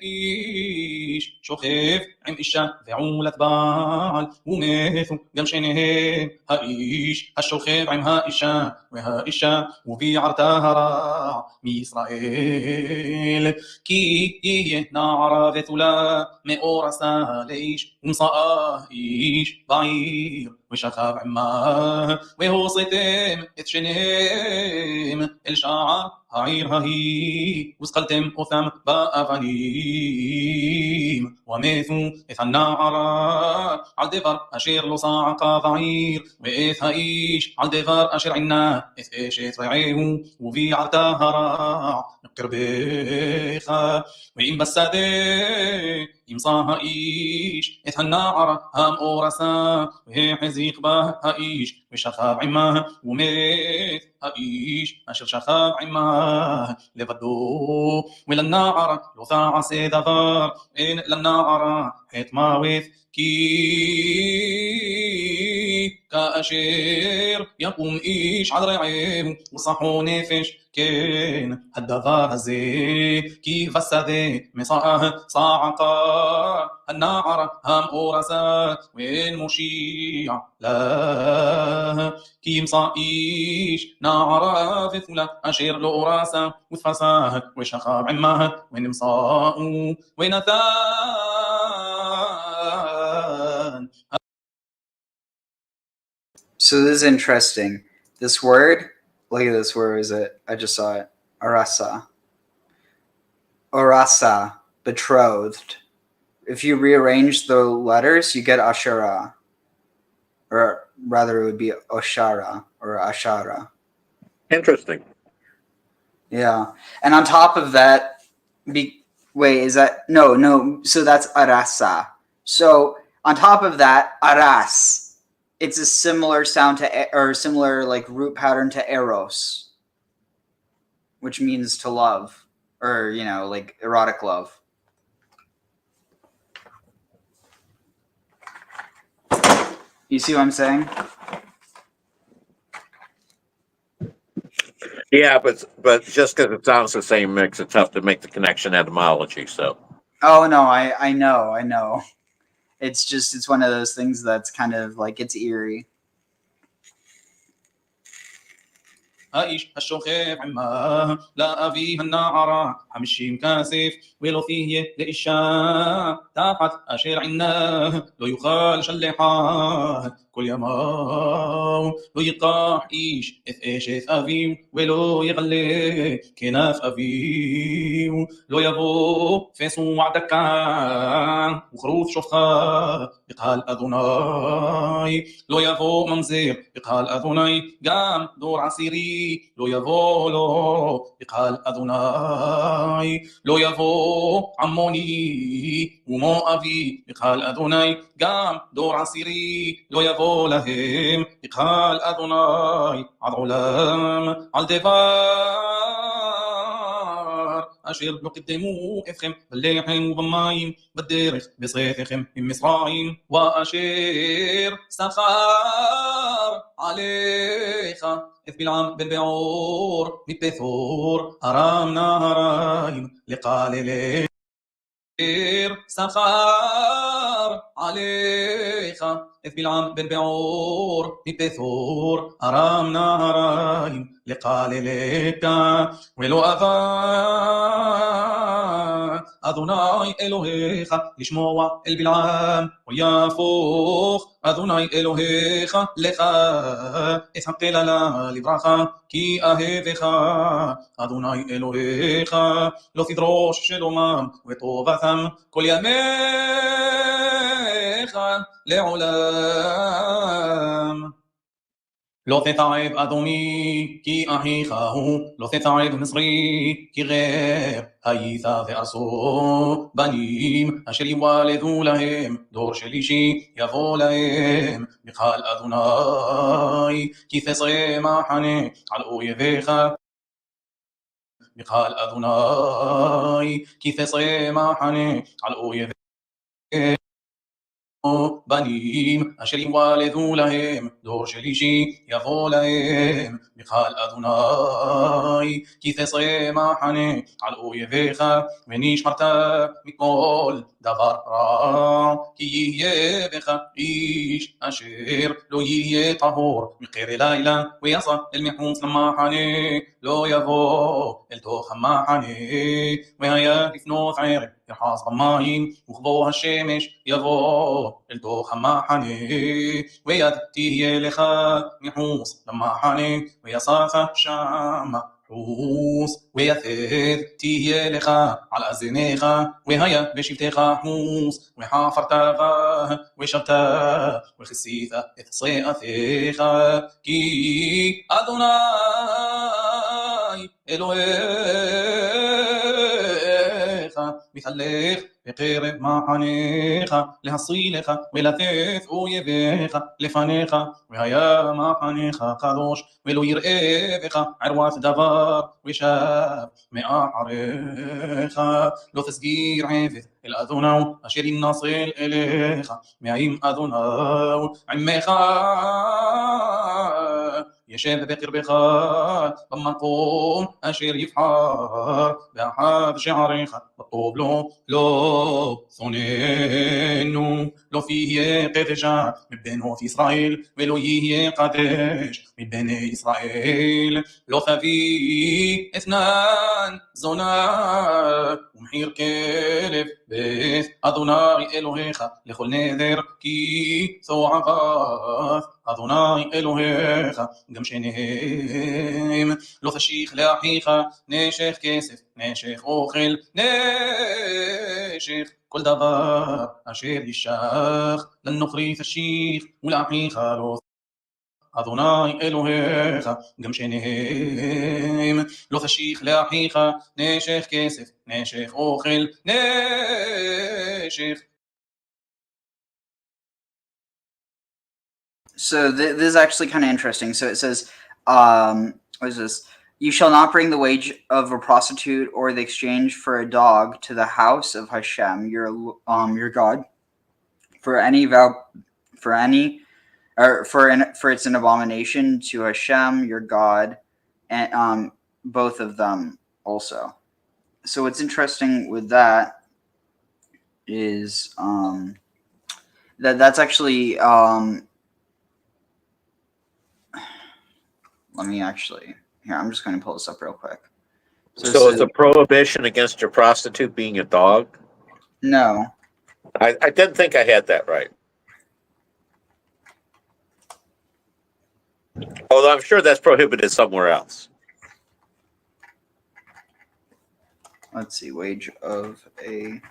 איש שוכב עם אישה ועולת בעל, ומתו גם שניהם, האיש השוכב עם האישה והאישה, וביערתה הרע מישראל, כי יהיה נערה בתולה מאורסה לאיש, ומצאה איש בעיר ושכב עמה, והוצאתם את שניהם אל שער העיר ההיא, וסקלתם אותם באבנים, ומתו את הנערה על דבר אשר לא צעקה בעיר, ואת האיש על דבר אשר עינה את אשת רעהו, וביערתה הרע מקרבך. ואם בשדה ימצא האיש את הנערה המאורסה, והחזיק בה האיש ושכב עמה, ומת האיש אשר שכב עמה לבדו, ולנערה לא תעשה דבר, אין לנערה חטא מוות, כי כאשר יקום איש על רעהו וסחו נפש, כן הדבר הזה, כי בשדה מצאה צעקה הנערה המאורסה, ואין מושיע לה, כי ימצא איש נערה בתולה אשר לא אורסה, ותפסה ושכב עמה, ונמצאו ונתן. So this is interesting. This word, look at this, where is it? I just saw it. Arasa. Orasa, betrothed. If you rearrange the letters, you get Ashara. Or rather, it would be Oshara or Ashara. Interesting. Yeah. And on top of that, wait, is that? No. So that's Arasa. So on top of that, Aras. It's a similar sound to, or similar like root pattern to eros, which means to love, or, you know, like erotic love. You see what I'm saying? Yeah, but just because it sounds the same, makes it tough to make the connection etymology. So Oh no, I know. It's one of those things that's kind of like it's eerie. האיש השוכב עמה, לאבי הנערה, 50 כסף, ולא תהיה לאישה, תחת אשר עינה, לא יוכל שלחה, כל ימיו, לא ייקח איש את אשת אביו, ולא יגלה כנף אביו, לא יבוא פסוע דקה, וכרוב שופחה, בקהל אדוני, לא יבוא ממזר, בקהל אדוני, גם דור עשירי, לא יבוא לו בקהל אדוני, לא יבוא עמוני ומואבי בקהל אדוני, גם דור עשירי לא יבוא להם בקהל אדוני עד עולם, על דבר אשר לא קדמו אתכם בלחם ובמים בדרך בצאתכם ממצרים, ואשר שכר עליך את בלעם בן בעור מפתור ארם נהריים לקללי שכר עליך את בלעם בן בעור מפתור ארם נהריים לקללך ולא אבה אדוני אלוהיך לשמוע אל בלעם ויהפוך אדוני אלוהיך לך את הקללה לברכה כי אהבך אדוני אלוהיך לא תדרוש שלומם וטובתם כל ימיך לעולם. לא תתעב אדומי כי אחיך הוא, לא תתעב מצרי כי גר היית וארסו בנים אשר יוולדו להם דור שלישי יבוא להם בקהל אדוני כי תצא מחנה על אויביך בקהל אדוני כי תצא מחנה על אויביך בנים אשר יוולדו להם דור שלישי יבוא להם בקהל אדוני כי תצא מחנה על אויביך ונשמרת מכל דבר רע כי יהיה בך איש אשר לא יהיה טהור מקר לילה ויצא אל מחוץ למחנה לא יבוא אל תוך המחנה והיה לפנות ערב יחז במים וכבוא השמש יבוא אל תוך המחנה ויד תהיה לך מחוץ למחנה ויצאת שמה חוס ויתד תהיה לך על אזניך והיה בשבתך חוס וחפרת בה ושבת וכסית את צאתך כי אדוני אלוהיך מתהלך בקרב מחניך להצילך ולתת אויביך לפניך והיה מחניך קדוש ולא יראה בך ערוות דבר ושב מאחריך לא תסגיר עבד אל אדוני אשר ינצל אליך מאיים אדוני עמך ישב בקרבך במקום אשר יבחר באחד שעריך בטוב לו לא שונאנו לא תהיה קדשה מבנות ישראל ולא יהיה קדש מבני ישראל לא תביא אתנן זונה ומחיר כלב בית אדוני אלוהיך לכל נדר כי צועבת אדוני אלוהיך גם שניהם לא תשיך לאחיך נשך כסף נשך אוכל נשך כל דבר אשר ישך לנוכרי תשיך ולאחיך לא אדוני אלוהיך גם שניהם לא תשיך לאחיך נשך כסף נשך אוכל נשך. So this is actually kind of interesting. So it says, what is this? You shall not bring the wage of a prostitute or the exchange for a dog to the house of Hashem, your God, for it's an abomination to Hashem, your God, and both of them also. So what's interesting with that is that's actually let me actually here. I'm just going to pull this up real quick. So it's a prohibition against your prostitute being a dog? No. I didn't think I had that right. Although I'm sure that's prohibited somewhere else. Let's see, wage of a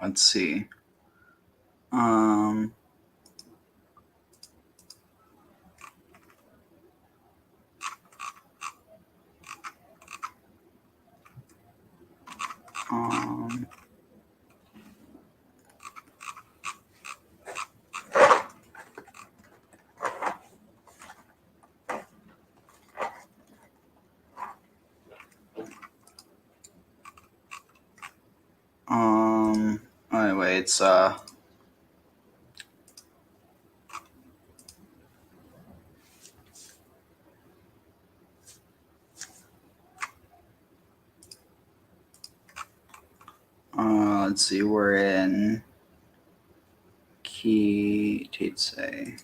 let's see. Anyway, it's let's see, we're in Ki-Teitzei.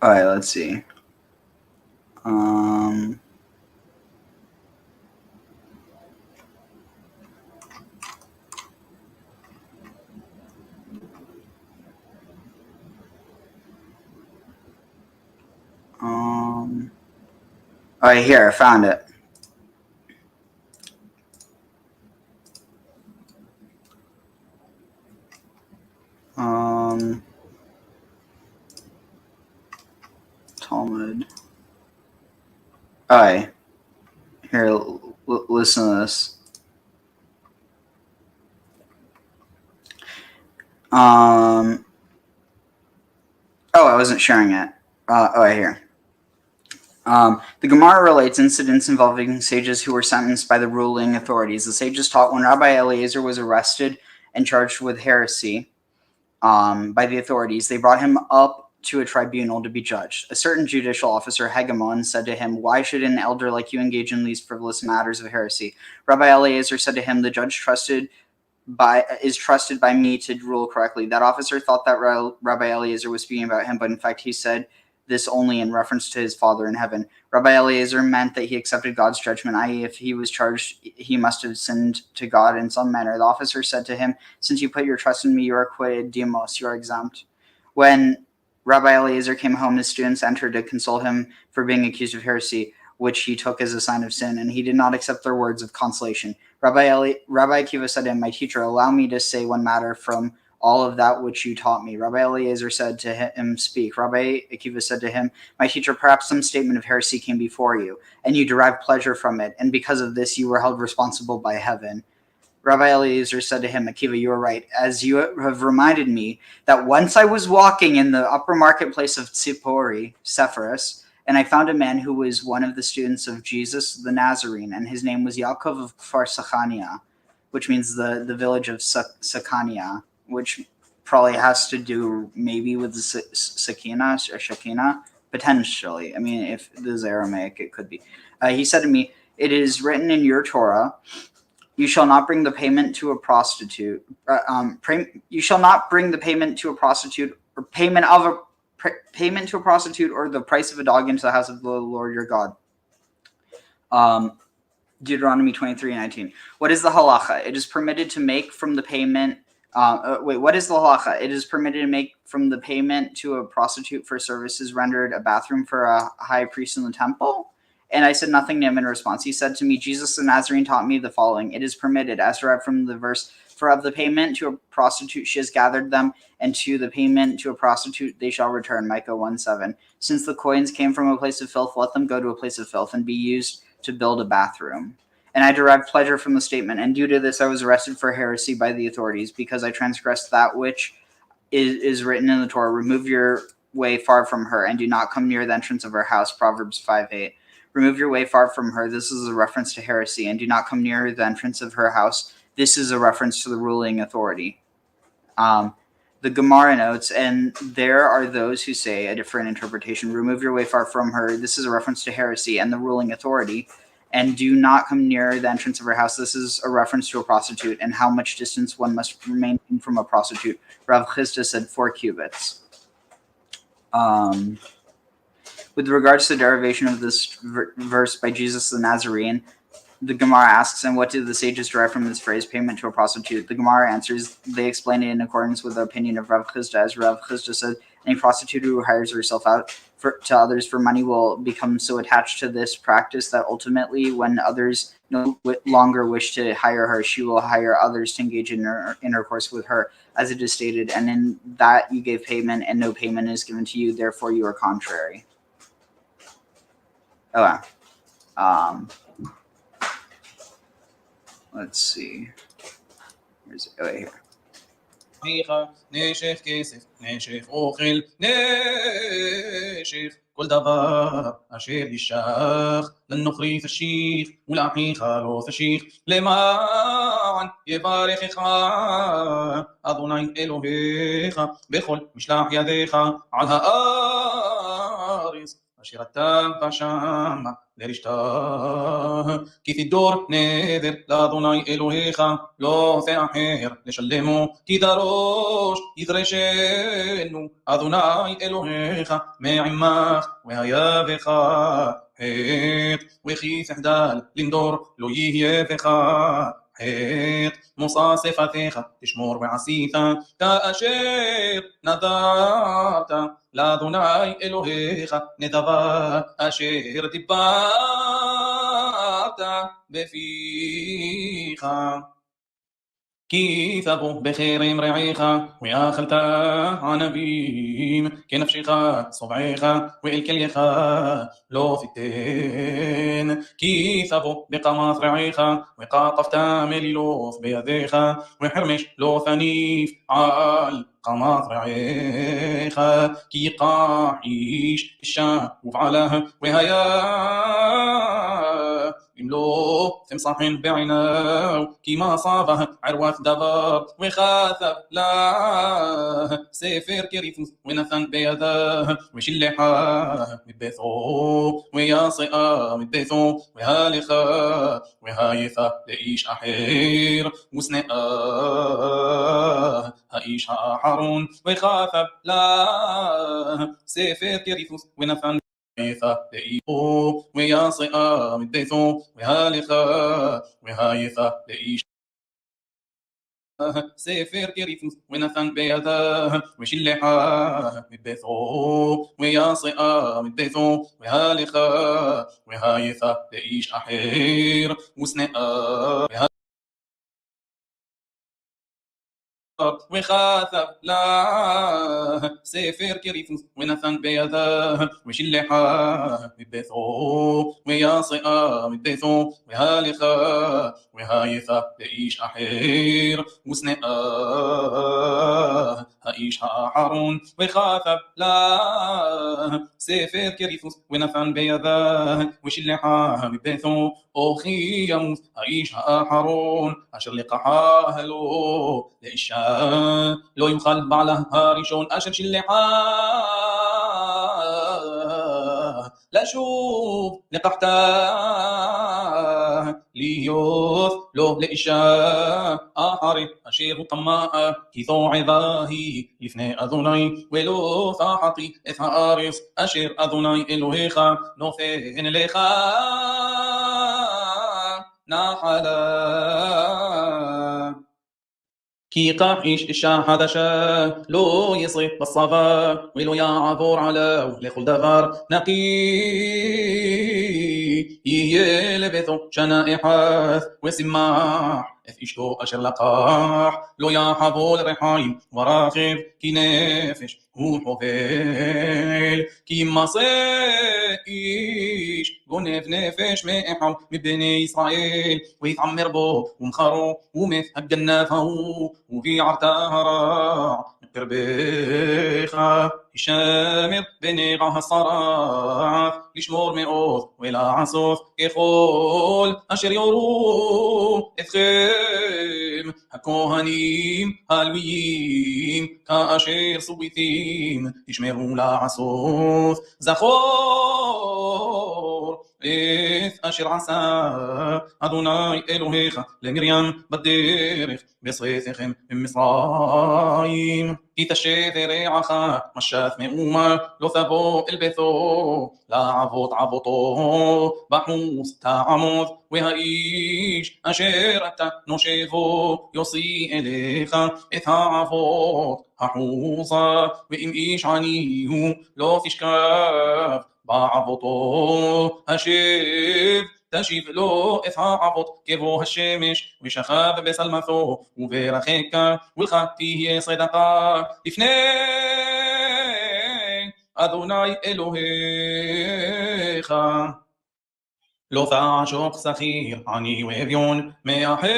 All right, let's see. All right, here, I found it. Talmud. All right, here, listen to this. Oh, I wasn't sharing it. Right here. The Gemara relates incidents involving sages who were sentenced by the ruling authorities. The sages taught when Rabbi Eliezer was arrested and charged with heresy by the authorities, they brought him up to a tribunal to be judged. A certain judicial officer, Hegemon, said to him, "Why should an elder like you engage in these frivolous matters of heresy?" Rabbi Eliezer said to him, "The judge is trusted by me to rule correctly." That officer thought that Rabbi Eliezer was speaking about him, but in fact he said this only in reference to his Father in heaven. Rabbi Eliezer meant that he accepted God's judgment, i.e., if he was charged, he must have sinned to God in some manner. The officer said to him, "Since you put your trust in me, you are acquitted. Demos, you are exempt." When Rabbi Eliezer came home, his students entered to console him for being accused of heresy, which he took as a sign of sin, and he did not accept their words of consolation. Rabbi Akiva said to him, "My teacher, allow me to say one matter from all of that which you taught me." Rabbi Eliezer said to him, "Speak." Rabbi Akiva said to him, "My teacher, perhaps some statement of heresy came before you, and you derived pleasure from it, and because of this you were held responsible by heaven." Rabbi Eliezer said to him, "Akiva, you are right, as you have reminded me that once I was walking in the upper marketplace of Tzipori, Sepphoris, and I found a man who was one of the students of Jesus the Nazarene, and his name was Yaakov of Kfar Sachania," which means the village of Sakania, which probably has to do maybe with the Sakina or Shekina, potentially. I mean, if this is Aramaic, it could be. He said to me, "It is written in your Torah, you shall not bring the payment to a prostitute. You shall not bring the payment to a prostitute or payment to a prostitute or the price of a dog into the house of the Lord your God." Deuteronomy 23:19. What is the halacha? It is permitted to make from the payment. What is the halacha? It is permitted to make from the payment to a prostitute for services rendered a bathroom for a high priest in the temple, And I said nothing to him in response. He said to me, Jesus the Nazarene taught me the following. It is permitted, as derived from the verse, for of the payment to a prostitute she has gathered them, and to the payment to a prostitute they shall return. Micah 1:7. Since the coins came from a place of filth, let them go to a place of filth and be used to build a bathroom. And I derived pleasure from the statement, and due to this I was arrested for heresy by the authorities, because I transgressed that which is written in the Torah. Remove your way far from her, and do not come near the entrance of her house. Proverbs 5:8. Remove your way far from her. This is a reference to heresy. And do not come near the entrance of her house. This is a reference to the ruling authority. The Gemara notes, and there are those who say a different interpretation. Remove your way far from her. This is a reference to heresy and the ruling authority. And do not come near the entrance of her house. This is a reference to a prostitute and how much distance one must remain from a prostitute. Rav Chisda said 4 cubits. With regards to the derivation of this verse by Jesus the Nazarene, the Gemara asks, and what do the sages derive from this phrase, payment to a prostitute? The Gemara answers, they explain it in accordance with the opinion of Rav Chisda. As Rav Chisda said, any prostitute who hires herself out to others for money will become so attached to this practice that ultimately, when others no longer wish to hire her, she will hire others to engage in intercourse with her, as it is stated, and in that you gave payment, and no payment is given to you, therefore you are contrary. Oh, wow. Let's see. Where's it? Oh, wait, here. נשך כסף, נשך אוכל, נשך כל דבר אשר ישך לנוכרי תשיך ולאחיך לא תשיך למען יברכך אדוני אלוהיך בכל משלח ידיך על הארץ אשר אתה בשם לרשתה כי תדור נדר לאדוני אלוהיך לא תאחר לשלמו כי דרוש ידרשנו אדוני אלוהיך מעמך והיה בך חטא וכי תחדל לנדור לא יהיה בך חטא מושא שפתיך תשמור ועשית כאשר נדרת לאדוני אלוהיך נדבה אשר דיברת בפיך כי תבוא בחרם רעיך ואכלת ענבים כנפשך צבעך ואל כלייך לא תיתן כי תבוא בקמת רעיך וקטפת מלילות בידיך וחרמש לא תניף על קמת רעיך כי ייקח איש אישה ובעלה והיה אם לא תמסחן בעיניו כי מה סבא ערוות דבר וכתב לה ספר כריתוס ונתן בידה ושלחה מביתו ויצאה מביתו והלכה והייתה לאיש אחר ושנאה האיש האחרון וכתב לה ספר כריתוס ונתן והייתה לאישו ויצאה מביתו והלכה והייתה לאיש ספר כריתוס ונתן בידה ושלחה מביתו ויצאה מביתו והלכה והייתה לאיש אחר ושנאה וכתב לה ספר כריתוס ונתן בידה ושלחה מביתו ויצאה מביתו והלכה והייתה לאיש אחר ושנאה האיש האחרון וכתב לה ספר כריתוס ונתן בידה ושלחה מביתו וכי ימות האיש האחרון אשר לקחה לו לאישה לא יוכל בעלה הראשון אשר שלחה לשוב לקחתה להיות לו לאישה אחרת אשר הוא טמא כי תועבה היא לפני אדוני ולא תחתי את הארץ אשר אדוני אלוהיך נותן לך נחלה כי ייקח איש אישה חדשה, לא ישרף בצבא, ולא יעבור עליו לכל דבר נקי. יהיה לביתו שנה אחת, ושימח את אשתו אשר לקח, לא יחבול רחיים ורכב, כי נפש הוא חובל. כי מעשה איש גונב נפש מאחיו מבני ישראל, ויתעמר בו ומכרו, ומת הגנב ההוא, וביערת הרע מקרבך. הישמר בנגע השרף, לשמור מאוד ולעשות ככל אשר יורו אתכם הכהנים הלוויים, כאשר סוגיתים תשמרו לעשות. זכור את אשר עשה אדוני אלוהיך למרים בדרך בצאתכם ממצרים. כי תשב רעך משת מאומה, לא תבוא אל ביתו לעבוד עבודתו בחוץ תעמוד, והאיש אשר אתה נושבו יוציא אליך את העבוד החוצה. ואם איש עני הוא לא תשכב בעבודתו, תשיב לו את העבוד כבוא השמש, ושכב בשלמתו וברכך, ולך תהיה צדקה לפני אדוני אלוהיך. לא תעשוק שכיר עני ואביון מאחיך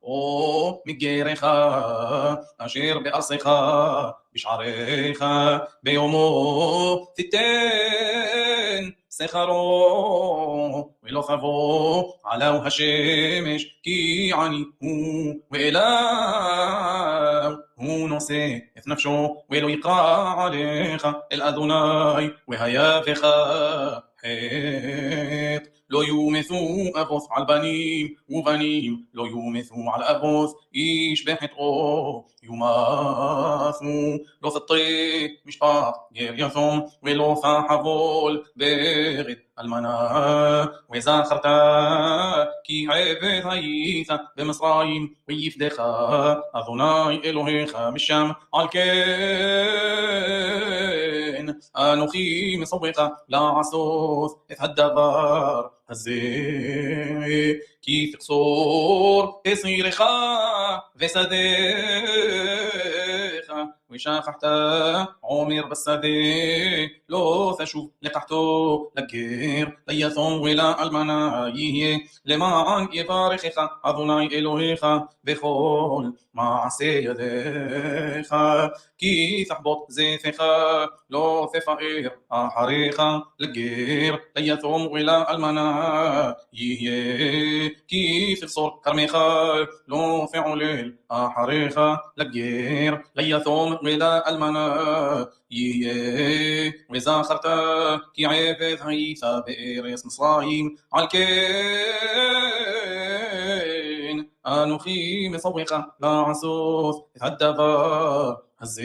או מגרך אשר בארצך בשעריך, ביומו תיתן שכרו, ולא תבוא עליו השמש, כי עני הוא ואליו הוא נושא את נפשו, ולא יקרא עליך אל אדוני והיה בך חטא. לא יומתו אבות על בנים, ובנים לא יומתו על אבות, איש בחטאו יומתו. לא תטה משפט גר יתום, ולא תחבול ברד אלמנה. וזכרת כי עבד היית במצרים, ויפדך אדוני אלוהיך משם. על כן אנוכי מסורך לעשות את הדבר הזה, כי תקצור אסירך ושדך, ושכחת עומר בשדה. לא תשוב לקחתו לגר, ליתום ולאלמנה יהיה, למען יברכך אדוני אלוהיך בכל מעשה ידיך. כי תחבוט זיתך, לא תפאר אחריך לגר, ליתום ולאלמנה יהיה. כי תבשור כרמך, לא תעולל אחריך לגר, ליתום ולאלמנה יהיה. וזכרת כי עבד היית בארץ מצרים, על כן אנוכי מסורך לעשות את הדבר הזה.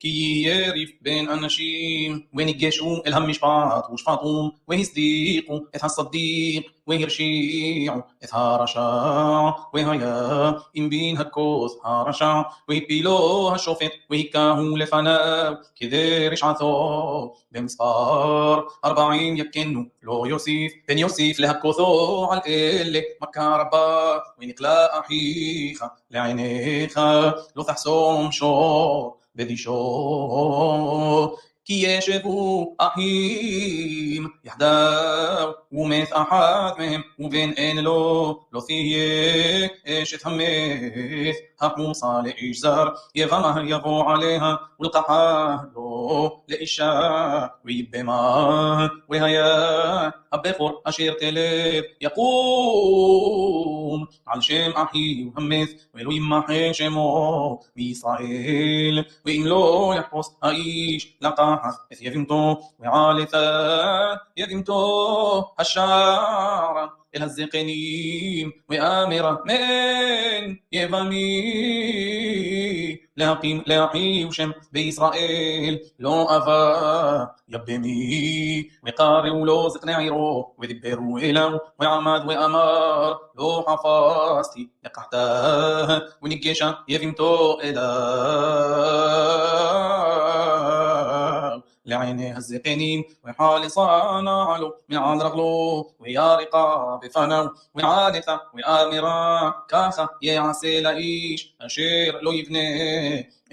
כי יהיה ריב בין אנשים, וניגשו אל המשפט ושפטו, והסדיqו את הצדיק, והרשיעו את הרשע. והיה אם בין הכוס הרשע, והפילו השופט, והיכהו לפניו כדי רשעתו. במספר 40 יכנו לא יוסיף, פן יוסיף להכותו על אלה מכה רבה. ונקלע אחיך לעיניך, לא תחסום שור בדישו. כי ישבו אחים יחדיו, ומת אחד מהם, ובן אין לו, לא תהיה אשת המת החומסה לאיש זר. יבמה יבוא עליה, ולקחה לו לאישה, ויבמה. והיה הבכור אשר תלד יקום על שם אחיו המת, ולא ימחה שמו בישראל. ואם לא יחפוש האיש לקחת את יבימתו, ועלתה יבימתו השער אל הזקנים, ואמרה מן יבמי להקים לאחיו שם בישראל לא אבה יבמי וקראו לו זקני עירו ודיברו אליו ועמד ואמר לא חפשתי לקחתה וניגשה יבימתו אליו לעיני הזקנים וחליצה נעלו מעל רגלו וירקה בפניו ועדתה ואמירה ככה יעשה לאיש אשר לא יבנה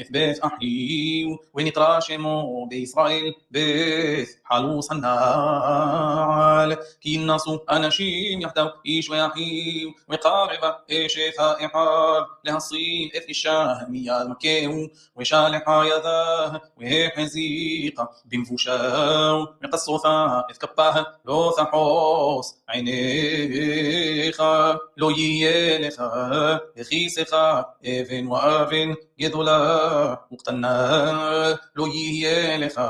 את בית אחיו ונקרא שמו בישראל בית חלוץ הנעל כי ינסו אנשים יחדיו איש ואחיו וקרבה אשת האחד להשיג את אישה מיד מכהו ושלחה ידה והחזיקה במבושה וקסותה את כפה לא תחוס עיניך לא יהיה לך בכיסך אבן ואבן גדולה וקטנה לא יהיה לך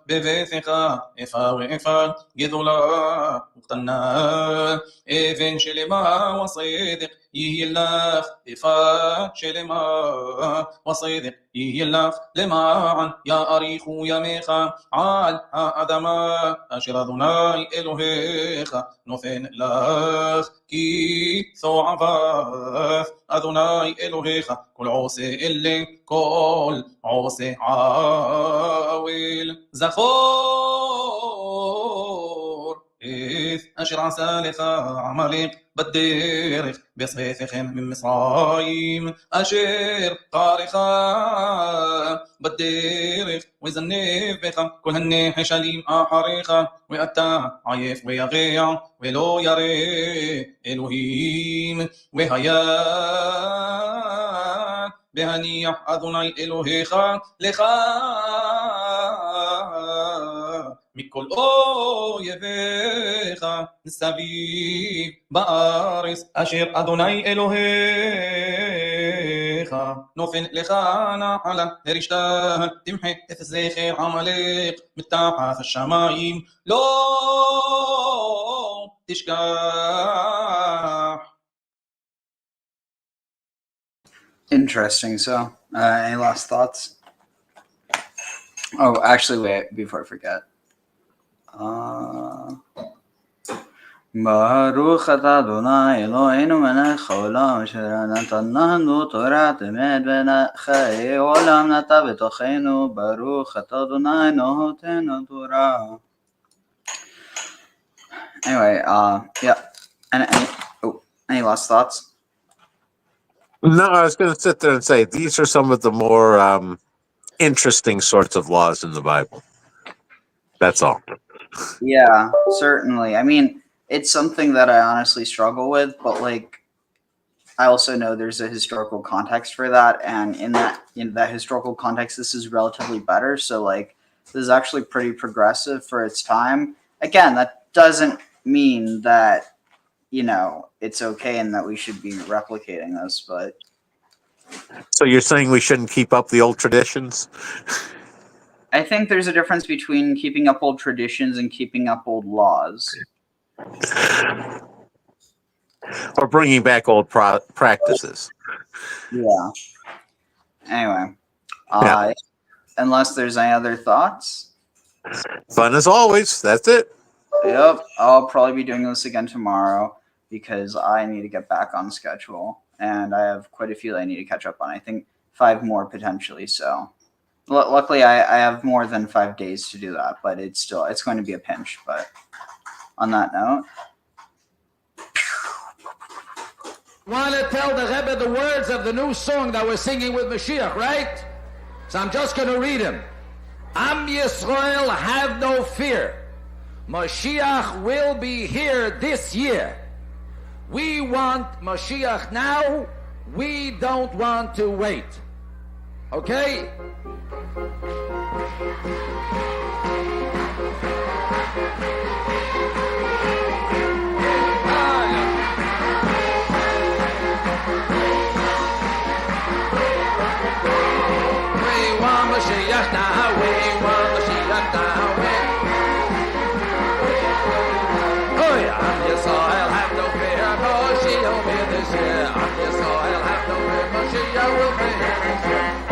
בביתך איפה ואיפה גדולה וקטנה אבן שלמה וצדק יהיה לך איפה שלמה וצדק יהיה לך למען יאריכו ימיך על האדמה אשר אדוני אלוהיך נותן לך כי צועבך אדוני אלוהיך כל עושה אלה כל עושה עוול זכור את אשר עשה לך עמלק בדרך בצאתכם ממצרים אשר קרך בדרך וזנב בך כל הנחשלים אחריך ואתה עייף ויגע ולא ירא אלוהים והיה בהניח אדוני אלוהיך לך מכל אויביך מסביב בארץ אשר אדוני אלוהיך נותן לך נחלה הרשתה תמחה את זכר עמלק מתחת השמיים לא תשכח. Interesting. So, any last thoughts? Oh, actually, wait, before I forget. Baruch atah Adonai Eloheinu melech haolam asher natan לנו תורת אמת וחיי עולם נטע בתוכנו Baruch atah Adonai נותן התורה. Anyway, yeah. Any last thoughts? No, I was going to sit there and say these are some of the more interesting sorts of laws in the Bible. That's all. Yeah, certainly. I mean, it's something that I honestly struggle with, but like, I also know there's a historical context for that, and in that historical context, this is relatively better. So like, this is actually pretty progressive for its time. Again, that doesn't mean that, you know, it's okay and that we should be replicating this, but. So you're saying we shouldn't keep up the old traditions? I think there's a difference between keeping up old traditions and keeping up old laws. Or bringing back old practices. Yeah. Anyway, unless there's any other thoughts. Fun as always. That's it. Yep. I'll probably be doing this again tomorrow because I need to get back on schedule. And I have quite a few that I need to catch up on. I think 5 more potentially. So luckily I have more than 5 days to do that, but it's going to be a pinch. But on that note. Want to tell the Rebbe the words of the new song that we're singing with Mashiach, right? So I'm just going to read him. Am Yisrael, have no fear. Mashiach will be here this year. We want Mashiach now. We don't want to wait. Okay? Mashiach now, we want Mashiach now. Oh yeah, Am Yisrael, have no fear, Mashiach will be this year. Am Yisrael, have no fear, Mashiach will be here this year.